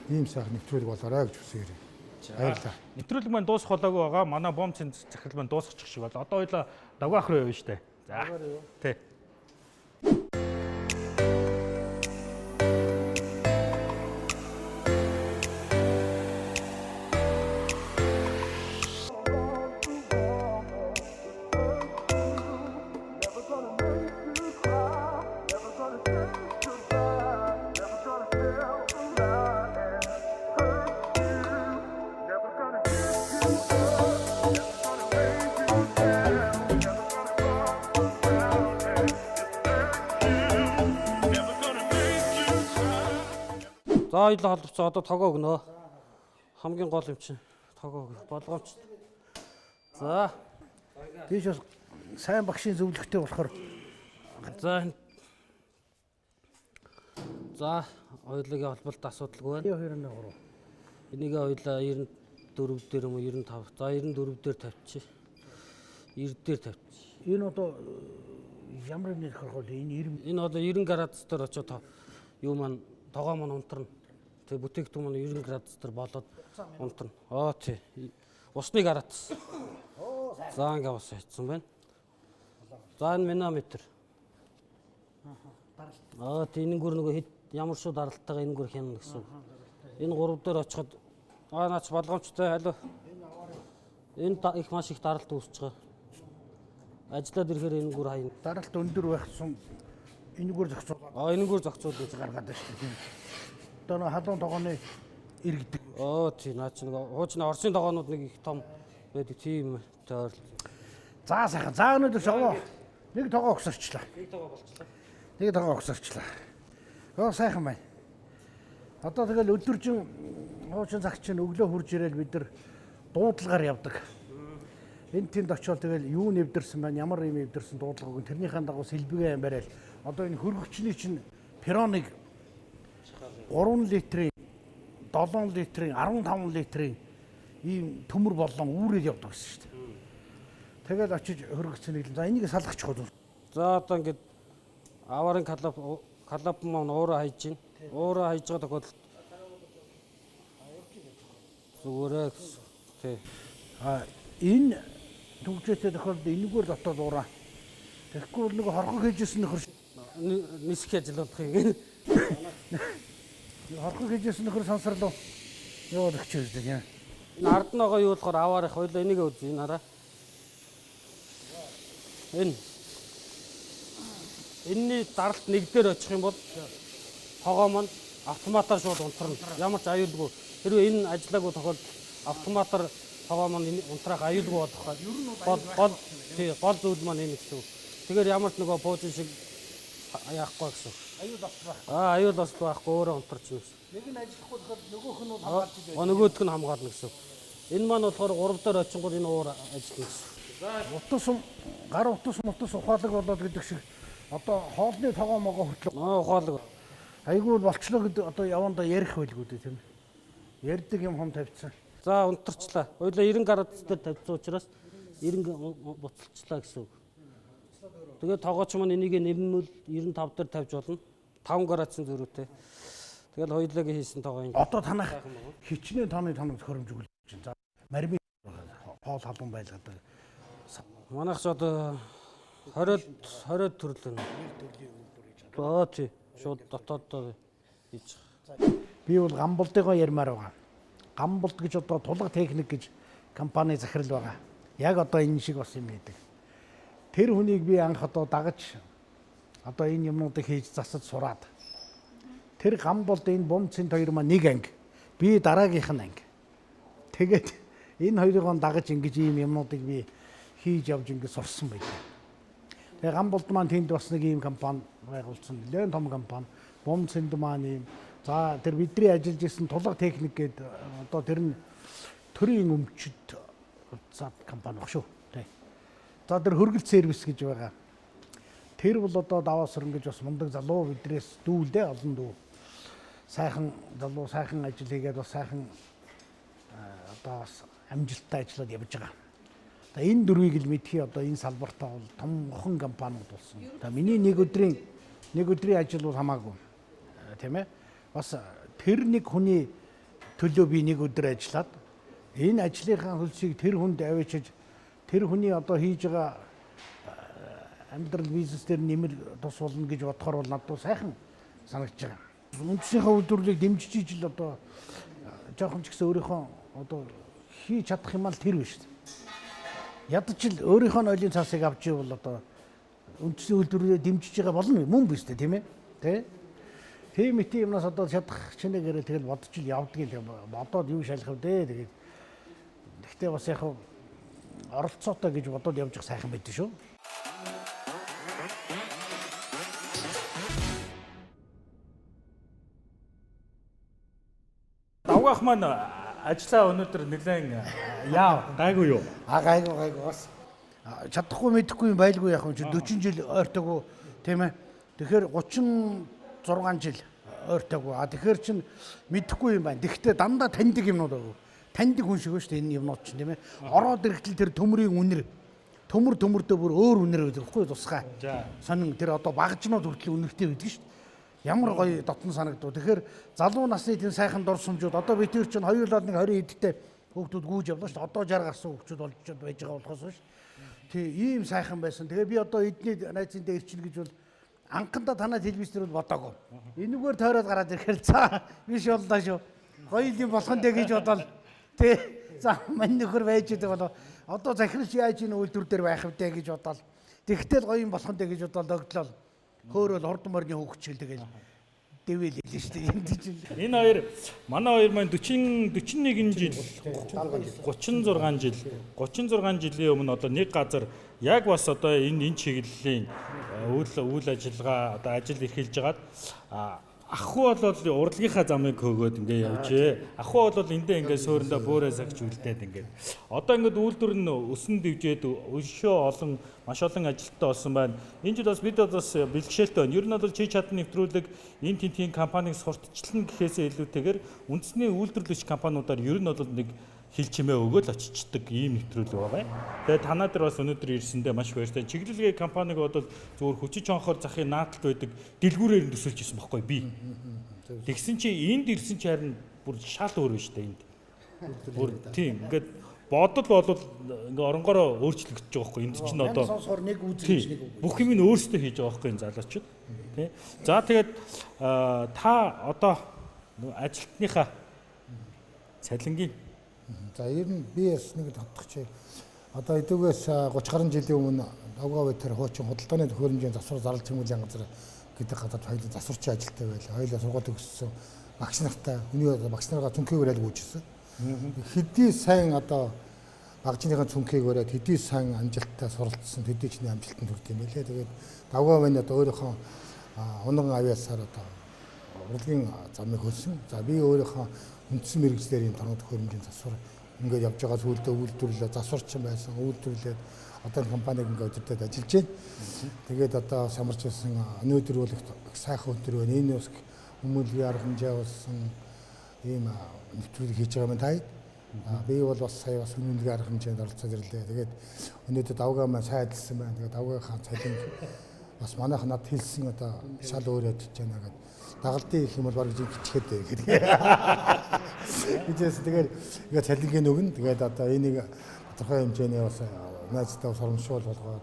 Speaker 6: ийм сайхан нэвтрүүлэг болоорой гэж хүсэе. Баярлалаа.
Speaker 1: Нэвтрүүлэг маань дуусах болоогүй байгаа. Манай бомцын захирал маань дуусчих шиг байна. Одоо хоёлаа давгаах руу явна штэ. За. Тэ.
Speaker 5: За хоёлаа холбоцоо одоо тогоо өгнө. Хамгийн гол юм чинь тогоо болгоомч. За.
Speaker 2: Тийш бас сайн багшийн зөвлөгтэй болохоор
Speaker 5: За хоёулаа холболт асуудалгүй байна.
Speaker 2: 2-1-3.
Speaker 5: Энийг хоёулаа 94 дээр юм уу 95. За 94 дээр тавьчих. 90 дээр тавьчих.
Speaker 2: Энэ одоо ямар нэр хорхол энэ
Speaker 5: Энэ одоо 90 градус дээр очоод юу маань тогоо маань унтарна. Тэгээ бүтээгдэхүүн маань 90 градус дээр болоод унтарна. Тий. Усны градус. За ингээ ус хийцэн байна. За энэ манометр. Тий энэ гүр нөгөө ямар шүү даралтайгаа энэ гүр хянана гэсэн. Энэ 3 дээр очиход наач болгоомжтой алуу. Энэ их маш их даралт үүсэж байгаа. Ажлаад ирэхээр энэ гүр хаяна.
Speaker 2: даралт өндөр байх сум энэгээр зохицуулаад.
Speaker 5: Энэ гүр зохицуулж
Speaker 2: гаргаад байна шүү дээ. Одоо нэг халуун тогооны иргэдэг.
Speaker 5: Тий наач нэг хуучны Оросын тогоонууд нэг их том байдаг тийм тойрол.
Speaker 2: За сайхан. За өнөөдөр шаваа нэг тогоо огсорчлаа. Нэг тогоо огсорчлаа. Сайхан байна. Одоо тэгэл өдөржин хуучин цагч нь өглөө хурж ирээл бид нар дуудлагаар явдаг. Энд тэнд очиод тэгэл юу нэвдэрсэн байна, ямар юм нэвдэрсэн дуудлагыг тэрнийхэн дагуу сэлбэгээ барайл. Одоо энэ хөргөгчний чинь пероныг 3 литрийн, 7 литрийн, 15 литрийн ийм төмөр болон үүрээд явдаг гэсэн шүү дээ. Тэгэл очиж хөргөгчний хэлэн. За энийг салгачих уу.
Speaker 5: За одоо ингээд аварын калап маань уураа хайж гин. Уураа хайж байгаа тохиолдолд зүгээрээ тий.
Speaker 2: Энэ төгжөөтэй тохиолдолд энэгээр дотоод уураа. Тэгэхгүй бол нэг хорхог хийжсэн нөхөр
Speaker 5: нисэх ажиллах юм.
Speaker 2: Хорхог хийжсэн нөхөр сансарлуу яваад өгч үздэг юм.
Speaker 5: Энэ ард нь байгаа юу болохоор аваар их хоёлоо энийг үз энэ хараа. Энэний даралт нэг дээр очих юм бол тогоо маань автоматар шууд унтарна. Ямар ч аюулгүй. Хэрвээ энэ ажиллаагүй тохиолдолд автоматар тогоо маань унтраах аюулгүй болох. Гол зүйл маань энэ гэсэн. Тэгэхээр ямар ч нөгөө пуужин шиг яахгүй гэсэн.
Speaker 2: Аюул бас байх.
Speaker 5: Аюул бас байхгүй өөрөө унтарч гэсэн.
Speaker 2: Нэг нь ажиллахгүй тохиолдолд нөгөөх нь хамгаалж
Speaker 5: байгаа. Нөгөөх нь хамгаална гэсэн. Энэ маань болохоор 3 дээр очингууд энэ уур ажиллана гэсэн.
Speaker 2: Гар утас ухаалаг болоод гэдэг шиг одоо хоолны тогоо могоо хөтлөг.
Speaker 5: Ухаалаг.
Speaker 2: Айгүй болчлоо гэдэг одоо явандаа ярих байлгүй дээ тийм ээ. Ярддаг юм хом тавьчихсан.
Speaker 5: За унтарчлаа. Хоёлаа 90 градус дээр тавьсан учраас 90 буцалчлаа гэсэн үг. Тэгээд тогооч маань энийг нэммэл 95 дээр тавьж болно. 5 градусын зөрүүтэй. Тэгэл хоёулагийн хийсэн тогоо ингэ.
Speaker 2: Одоо танах хичнээн тооны тохиромж өгүүлж чинь. За марми хоол халуун байлгадаг.
Speaker 5: Манайх ч одоо 20 төрөл байна. Тий. Шууд дотооддоо хийж байгаа.
Speaker 2: Би бол гамболдыгоо ярмаар байгаа. Гамболд гэж одоо тулга техник гэж компани захирал байгаа. Яг одоо энэ шиг бас юм хийдэг. Тэр хүнийг би анх одоо дагаж одоо энэ юмнуудыг хийж засаж сураад. Тэр гамболд энэ бомцын хоёр маань нэг анги. Би дараагийнх нь анги. Тэгээд энэ хоёрыг дагаж ингэж ийм юмнуудыг би хийж явж ингэ сурсан байлаа. Тэгээ гамболд маань тэнд бас нэг ийм компани байгуулсан. Нэлээд том компани. Бомцэнд маань ийм. За тэр бидний ажиллаж исэн тулга техник гэдэг одоо тэр нь төрийн өмчөд зат компани баг шүү. Тэ. За тэр хөргөл сервис гэж байгаа. Тэр бол одоо даваа сөрөн гэж бас мундаг залуу бидрээс дүүлдэ олон дүү. Сайхан залуу сайхан ажил хийгээд бас сайхан одоо бас амжилттай ажиллаад явж байгаа. Энэ дөрвийг л мэдхий одоо энэ салбартаа бол томхон компаниуд болсон. За миний нэг өдрийн ажил бол хамаагүй. Тийм ээ. Бас тэр нэг хүний төлөө би нэг өдөр ажиллаад энэ ажлынхаа хөлсийг тэр хүнд авчиж тэр хүний одоо хийж байгаа амьдрал бизнес дээр нэмэр тус болно гэж бодохоор бол надад сайхан санагдаж байгаа. Үндсийнхээ үйлдвэрлэлийг дэмжиж ижил одоо жоохон ч гэсэн өөрийнхөө одоо хийж чадах юм аа тэр биш. Ядаж л өөрийнхөө нойлын цаасыг авч ивэл одоо үндсийн үйлдвэрлэлийг дэмжиж байгаа болно мөн биш үү тийм ээ? Тэ? Тийм их юмнаас одоо чадах чинээгээр тэгэл бодож ил явдгийг бодоод юу шалах вэ тэгээд гэхдээ бас яг оролцоотой гэж бодоод явж их сайхан байдаг шүү.
Speaker 1: Давгаах маань ажлаа өнөөдөр нэлээд яав гайгүй юу?
Speaker 2: Гайгүй бас. чадахгүй мэдэхгүй юм байлгүй яг юм чи 40 жил ойртоогүй тийм ээ. Тэгэхээр 36 жил ойртоогүй. Тэгэхээр чин мэдэхгүй юм байна. Тэгэхдээ дандаа таньдаг юмнууд байгаа. Таньдаг хүн шиг ба шүү дээ энэ юмнууд чинь тийм ээ. Ороод ирэхдээ тэр төмрийн үнэр төмөрдөө бүр өөр үнэр байдаг хгүй тусгай. Сонин тэр одоо багжнууд хүртэл үнэртэй байдаг шүү дээ. Ямар гоё дотн санагдав. Тэгэхээр залуу насны тэр сайхан дурсамжууд одоо бид тэр чинь хоёулаад нэг 20 эдтэй хүүхдүүд гүйж явлаа шүү дээ. Одоо 60 гарсан хүүхдүүд болж байж байгаа болохоос шүү. Тий ийм сайхан байсан. Тэгээ би одоо эдний найзын дээр ирчихнэ гэж бол анхандаа танаа телевизээр бол бодоагүй. Энэгээр тойроод гараад ирэхээр за биш боллоо шүү. Гоё юм болох нь гэж бодоод тий за мань нөхөр байж байгаа болоо одоо захирч яаж энэ үйлдвэр дээр байх вэ гэж бодоод тэгтэл гоё юм болох нь гэж бодоод өгдлөө. Хөөрөөл хурдан морины хөвгчл тэгэл дэвэл хэлээ шүү дээ. Энд чинь
Speaker 1: энэ хоёр манай хоёр маань 41 жил 36 жилийн өмнө одоо нэг газар яг бас одоо энэ чиглэлийн үйл ажиллагаа одоо ажил эрхэлж байгаад ахгүй бол урлагийнхаа замыг хөөгөөд ингээ явжээ. Ахгүй бол эндээ ингээ суурьндаа бөөрэ сагч үлдээд ингээ. Одоо ингээ үйлдвэр нь өсөн дэвжээд өшөө маш олон ажилттай болсон байна. Энэ жил бас бид бас бэлгшээлтэй байна. Ер нь бол чи чадны нэвтрүүлэг энэ тентийн компаниг сурталчлан гэхээсээ илүүтэйгээр үндэсний үйлдвэрлэгч компаниудаар ер нь бол нэг хил чимээ өгөөл очичдаг ийм нэвтрүүлэг байгаа. Тэгээд танаа дээр бас өнөөдөр ирсэндээ маш баяртай. Чиглэлгээ компаниг бодвол зүгээр хүчиж онхоор захын наадталт байдаг дэлгүүрээр нь төсөлж ирсэн байхгүй би. Тэгсэн чи энд ирсэн чи харин бүр шал өөр шүү дээ энд. Бүр тийм ингээд бодол болвол ингээ оронгороо өөрчлөгдөж байгаа байхгүй. Энд чинь одоо
Speaker 2: сонсоор нэг үзэж нэг
Speaker 1: бүх юм нь өөрсдөө хийж байгаа байхгүй энэ залуучууд. Тий. За тэгээд та одоо ажилтныхаа цалингийн
Speaker 6: за ер нь би бас нэг тодтогч одоо эдгээс 30 гаруй жилийн өмнө Давгаа тэр хуучин худалдааны төхөөрөмжийн засвар зарлал цэмгүүлийн газар гэдэг гадаад хоёул засварчин ажилттай байлаа. Хоёулаа сургууль төгссөн багш нартай хүний багш нараа цүнхээгээр аль гүйжсэн. Хэдий сайн одоо багжныхаа цүнхээгээр хэдий сайн амжилттай суралцсан хэдий ч нэг амжилтанд хүрд юм байлээ. Тэгээд Давгаа байна одоо өөрийнхөө унган авьяасаар одоо урлагийн замыг хөлсөн. За би өөрийнхөө үндсэн мэргэжлэр юм тоног төхөөрөмжийн засвар ингээд явж байгаа зүйлдээ үйлдвэрлэлээ засварчин байсан үйлдвэрлэлээ одоо компаниг ингээд өдөртөд ажиллаж байна. Тэгээд одоо самарч байсан өнөөдөр бол их сайхан өдөр байна. Энэ бас хүмүүлгийн арга хэмжээ болсон ийм нэвтрүүлэг хийж байгаа юм таа. Би бол бас сая бас хүмүүлгийн арга хэмжээнд оролцоод ирлээ. Тэгээд өнөөдөр Давгаа маань сайн ажилласан байна. Тэгээд Давгаахан цалин бас манайх над хэлсэн одоо шал өөр ажиллаж байна гэдэг. Дагалдын их юм бол бараг жинхэнэ гэдэг. Гэжээс тэгээд ингээд цалингийн өгнө. Тэгээд одоо энийг тодорхой хэмжээний бас найзтай урамшуул болгоод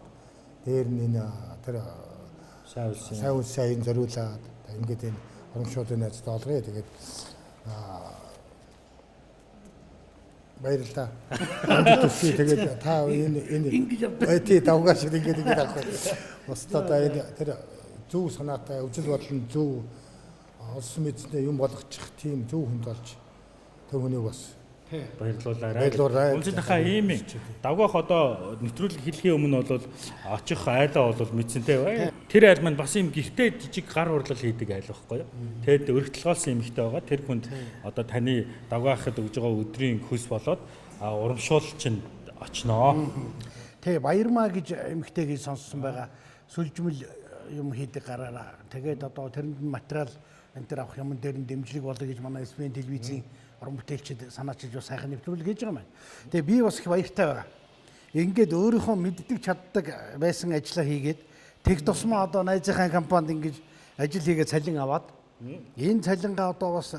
Speaker 6: дээр нь энэ тэр сайн улсын зориулаад ингээд энэ урамшуулын найзтай олгоё. Тэгээд баярлалаа. Тэгээд та энэ тий Давгаа шиг ингээд авах. Бас одоо энэ тэр зөв санаатай үжил бодол нь зөв олсон мэдсэндээ юм болгочих тийм зөв хүнд болж төв хүнийг бас
Speaker 1: баярлуулаарай. Үнцэнхаа ийм Давгаах одоо нэвтрүүлэг хэлхийн өмнө бол очих айлаа бол мэдсэн те. Тэр айл маань бас юм гэртээ жижиг гар хурлал хийдэг айл байхгүй юу. Тэгэд өргөтөлгоолсон эмэгтэй байгаа. Тэр хүнд одоо таны Давгаахад өгж байгаа өдрийн хөлс болоод урамшуул чинь очноо.
Speaker 2: Тэгээ Баярмаа гэж эмэгтэйг сонссон байгаа. Сүлжмэл юм хийдэг гараараа. Тэгээд одоо тэрэнд материал энэ төр авах юм дээр нь дэмжлэг болоё гэж манай СБН телевизийн уран бүтээлчид санаачилж бас сайхан нэвтрүүлэг хийж байгаа маань. Тэгээ би бас их баяртай байгаа. Ингээд өөрийнхөө мэддэг чаддаг байсан ажлаа хийгээд тэг тусмаа одоо найзынхаа компанид ингэж ажил хийгээд цалин аваад энэ цалингаа одоо бас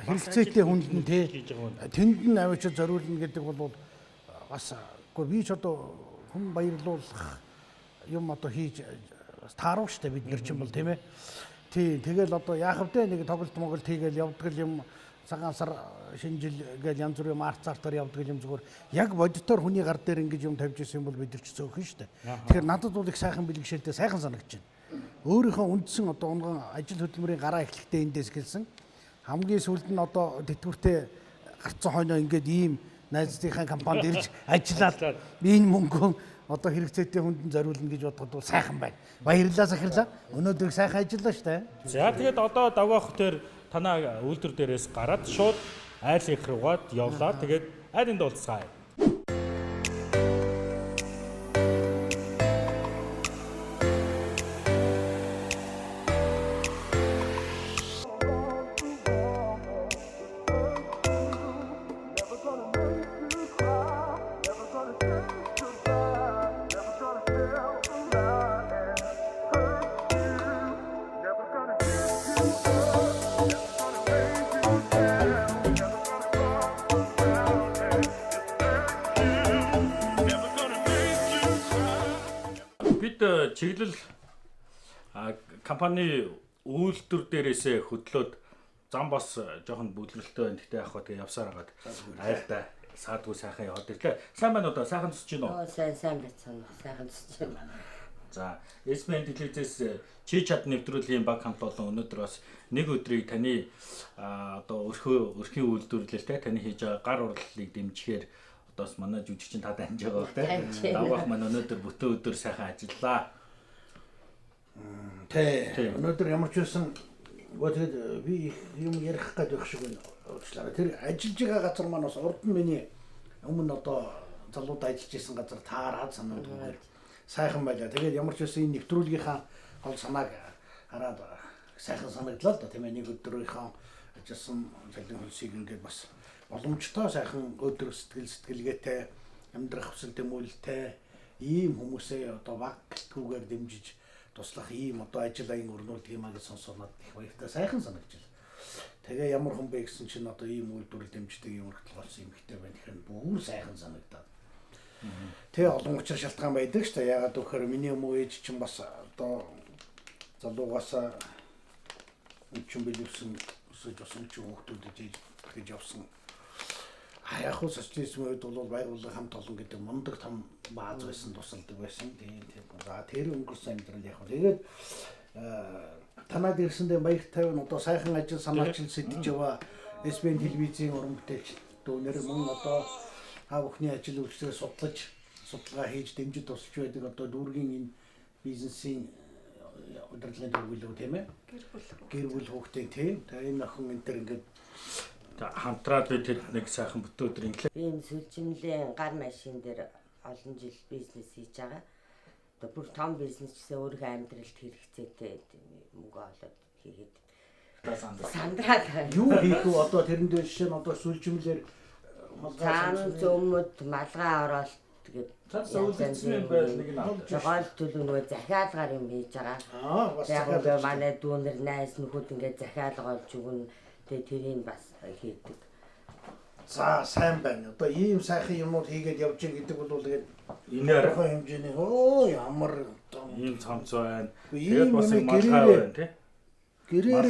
Speaker 2: хэрэгцээтэй хүнд нь тэнд нь авчиж зориулна гэдэг бол бас би ч одоо хүн баярлуулах юм одоо хийж таарав штэ бид нар ч юм бол тийм ээ. Тий тэгэл одоо яах вэ нэг тоглолт Монголд хийгээл явдаг юм цагаан сар шинэ жил гээл янз бүрийн март цартаар явдаг юм зүгээр яг бодитоор хүний гар дээр ингэж юм тавьж исэн юм бол бид нар ч зөөхөн штэ. Тэгэхээр надад бол их сайхан бэлгшээлтэй сайхан санагдаж байна. Өөрийнхөө үндсэн одоо унган ажил хөдөлмөрийн гараа эхлэхдээ эндээс гэлсэн хамгийн сүүлд нь одоо тэтгэвртэй гарцсан хойноо ингээд ийм найзынхаа компанид ирж ажиллаад энэ мөнгө одоо хэрэгцээтэй хүнд зориулна гэж бодоход бол сайхан байна. Баярлалаа захирлаа. Өнөөдөр сайхан ажиллаа штэ.
Speaker 1: За тэгээд одоо Давгаах тэр танаа үйлдвэр дээрээс гараад шууд айлын руугаад явлаа. Тэгээд айлын дуулцгаая. Энд чиглэл компани үйлдвэр дээрээсээ хөдлөөд зам бас жоохон бүлрэлтэй байна. Гэхдээ яг хаа тэгээ явсаар хагаад айлда саадгүй сайхан яваад ирлээ. Сайн байна уу да? Сайхан тусч гин үү?
Speaker 7: Сайн байцгаана. Сайхан тусч байна.
Speaker 1: За, SBN телевизээс чи чад нэвтрүүлгийн баг хамт олон өнөөдөр бас нэг өдрийг таны одоо өрхийн үйлдвэрлэлтэй таны хийж байгаа гар урлалыг дэмжихээр одоо бас манай жүжигчин та дамж байгаа те. Давах маань өнөөдөр бүтэн өдөр сайхан ажиллаа.
Speaker 2: Тэ өнөөдөр ямар ч байсан тэгээд би юм ярих гэдэг байх шиг байна. Тэр ажиллаж байгаа газар маань бас урд нь миний өмнө одоо залууд ажиллаж исэн газар таараад санагдав. Сайхан байлаа. Тэгээд ямар ч байсан энэ нэвтрүүлгийнхаа гол санааг хараад сайхан санагдлаа л да тийм ээ. Нэг өдрийнхөө ажилласан цагийн хөлсийг ингээд бас боломжтой сайхан өдөр сэтгэлгээтэй амьдрах хүсэл тэмүүлэлтэй ийм хүмүүсээ одоо багтгүйгээр дэмжиж туслах ийм одоо ажил аян өрнүүлдэг юм аа гэж сонсоод их баяртай сайхан санагдчихлаа. Тэгээ ямар хүн бэ гэсэн чинь одоо ийм үйлдвэрлэл дэмждэг юм хүртэл болсон юм ихтэй байна. Тэгэхээр бүр сайхан санагдаад. Тэгээ олон учраас шалтгаан байдаг шүү дээ. Ягаад гэвэл миний өмнө ээж чинь бас одоо залуугаас үчин билүүсэн өсөж болсон ч хүүхдүүдэд гэж явсан. Яг хөө социализм үед бол байгууллага хамт олон гэдэг мундаг том бааз байсан, тусалдаг байсан. Тийм. За тэр өнгөрсөн амьдрал яг хөө. Тэгээд танад ирсэндээ баяртай байна. Одоо сайхан ажил санаачил сэтж яваа SBN телевизийн уран бүтээлч дүүнэр мөн одоо та бүхний ажил үйлчлэгээ судалгаа хийж дэмжиж тусалж байдаг одоо дүүргийн энэ бизнесийн удирдлагын төвлөрөө тийм ээ. Гэр бүл хүүхдийн тийм. Тэгээ энэ охин энэ төр ингээд хамтраад бид тэр нэг сайхан бүтэн өдөр инглээ.
Speaker 7: Би энэ сүлжимлэн гар машин дээр олон жил бизнес хийж байгаа. Одоо бүр том бизнес гэсэн өөрийнхөө амьдралд хэрэгцээтэй мөнгө олоод хийгээд сандраад
Speaker 2: юу хийх вэ одоо тэрэн дээр жишээ нь одоо сүлжимлэр
Speaker 7: цаан зөмөд малгай ороод тэгээд
Speaker 1: зөвлөсөн байл нэг нь
Speaker 7: жагаал төлөвнөө захиалгаар юм хийж байгаа. Яг манай дүүнэр найз нөхөд ингээд захиалга олж өгнө. Тэгээд тэрийг бас хийдэг.
Speaker 2: За сайн байна. Одоо ийм сайхан юмуд хийгээд явж байгаа гэдэг бол тэгээд
Speaker 1: инээр
Speaker 2: хэмжээний ямар
Speaker 1: ийм цамц байна. Тэгээд бас малгай байна тий.
Speaker 2: Гэрээр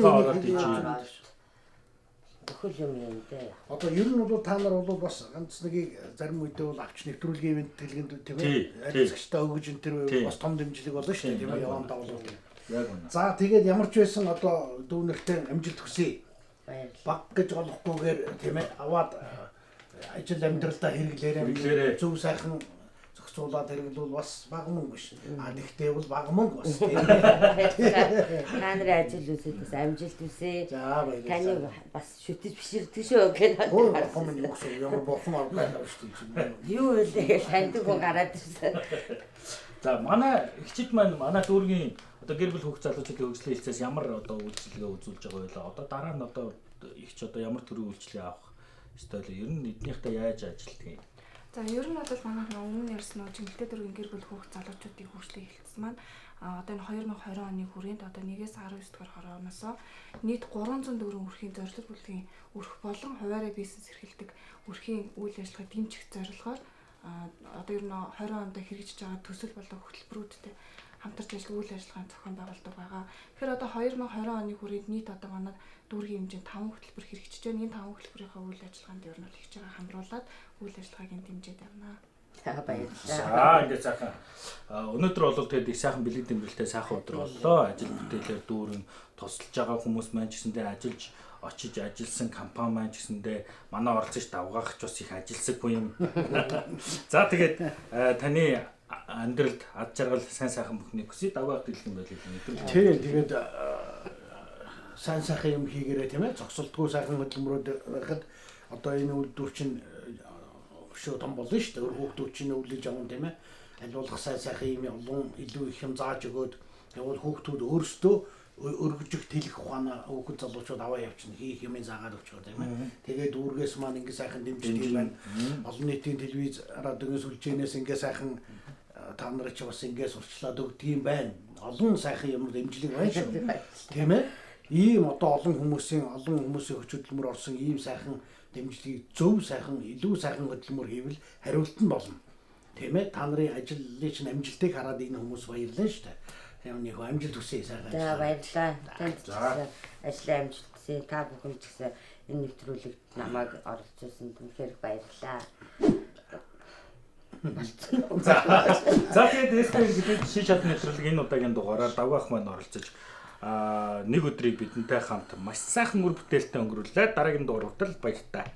Speaker 7: өхөл юм юм дээ.
Speaker 2: Одоо ер нь бол та нар бол бас ганц нэгийг зарим үедээ бол авч нэвтрүүлгийн ивент тэлгэнд тийм ээ. Ажиллагчтай өгөж энэ төр бас том дэмжлэг болно шүү дээ тийм ээ. Яваан давлуу.
Speaker 1: Яг үнэ.
Speaker 2: За тэгээд ямар ч байсан одоо дүүнэртэй амжилт хүсье.
Speaker 7: Баярлалаа.
Speaker 2: Баг гэж олохгүйгээр тийм ээ аваад ажил амьдралдаа хэрэглээрээ зөв сайхан зохицуулаад хэрэглүүл бас бага мөнгө биш. Гэхдээ бол бага мөнгө бас тийм ээ.
Speaker 7: Та нарын ажил үсэдээс амжилт үсэ.
Speaker 2: За баярлалаа.
Speaker 7: Таны бас шүтэж биширдэг шүү гэдэг.
Speaker 2: Хомын юу гэсэн ямар бохон авах шүү дээ.
Speaker 7: Юу вэ гэж таньдаг хүн гараад ирсэн.
Speaker 1: За манай ихчид маань манай дүүргийн одоо гэр бүл хүүхд залуучуудын хөгжлийн хэлцээс ямар одоо үйлчлэгээ үзүүлж байгаа байлаа. Одоо дараа нь одоо ихч одоо ямар төрлийн үйлчлэгээ авах ёстой вэ? Ер нь эднийхтэй яаж ажилтдаг юм?
Speaker 3: За ер нь бол манайх өмнө ярьсан нөө чиглэлтэй дөрвийн гэр бүл хүүхд залуучуудын хөгжлийн хэлтс маань одоо энэ 2020 оны хүрээнд одоо 1-ээс 19 дугаар хорооноос нийт 300 төгрөг өрхийн зорилго бүлгийн өрх болон хуваарай бизнес эрхэлдэг өрхийн үйл ажиллагаа дэмжих зорилгоор одоо ер нь 20 онд хэрэгжиж байгаа төсөл болон хөтөлбөрүүдтэй хамтарч ажиллах үйл ажиллагааны зохион байгуулдаг байгаа. Тэгэхээр одоо 2020 оны хүрээнд нийт одоо манай дүүргийн хэмжээнд 5 хөтөлбөр хэрэгжиж байна. Энэ 5 хөтөлбөрийнхөө үйл ажиллагаанд ер нь бол хийж байгаа хамруулад үйл ажиллагааг дэмжиж явна.
Speaker 7: За баярлалаа.
Speaker 1: За ингээд сайхан. Өнөөдөр бол тэгээд их сайхан бэлэг дэмжлэлтэй сайхан өдөр боллоо. Ажил бүтээлээр дүүрэн тусалж байгаа хүмүүс маань ч гэсэндээ ажиллаж очиж ажилласан компани маань ч гэсэндээ манай оролцогч давгаагч бас их ажилсаггүй юм. За тэгээд таны амьдралд ад жаргал сайн сайхан бүхнийг хүсье. Давгаах дэлгэх юм байл хэлээ.
Speaker 2: Тэгээд сайн сайхан юм хийгээрэй тийм ээ. Зогсолтгүй сайхан хөдөлмөрөд байхад одоо энэ үйлдвэр чинь шүү том болно шүү дээ. Өр хүүхдүүд чинь өвлөж авах тийм ээ. Аль болох сайн сайхан юм олон илүү их юм зааж өгөөд явал хүүхдүүд өөрсдөө өргөжих тэлэх ухаана хүүхэд залуучууд аваа явчихна хийх юм заагаад өгчөө тийм ээ. Тэгээд үүргээс маань ингэ сайхан дэмждэг юм байна. Олон нийтийн телевиз радиогийн сүлжээнээс ингэ сайхан та нарыг ч бас ингэ сурчлаад өгдөг юм байна. Олон сайхан юм дэмжлэг байна шүү. Тийм ээ. Ийм одоо олон хүмүүсийн хүч хөдөлмөр орсон ийм сайхан дэмжлэгийг зөв сайхан илүү сайхан хөдөлмөр хийвэл хариулт нь болно. Тийм ээ, та нарын ажлын чинь амжилтыг хараад энэ хүмүүс баярлалаа шүү дээ. Тийм нэг амжилт хүсье сайхан.
Speaker 7: За баярлалаа. Танд ажлын амжилт хүсье. Та бүхэн ч гэсэн энэ нэвтрүүлэгт намайг оролцуулсан түнхээр баярлалаа.
Speaker 1: За тэгээд эсвэр ши чадны нэвтрүүлэг энэ удаагийн дугаараар Давгаах маань оролцож нэг өдрийг бидэнтэй хамт маш сайхан мөр бүтээлтэй өнгөрүүлээ. Дараагийн дугаар хүртэл баяртай.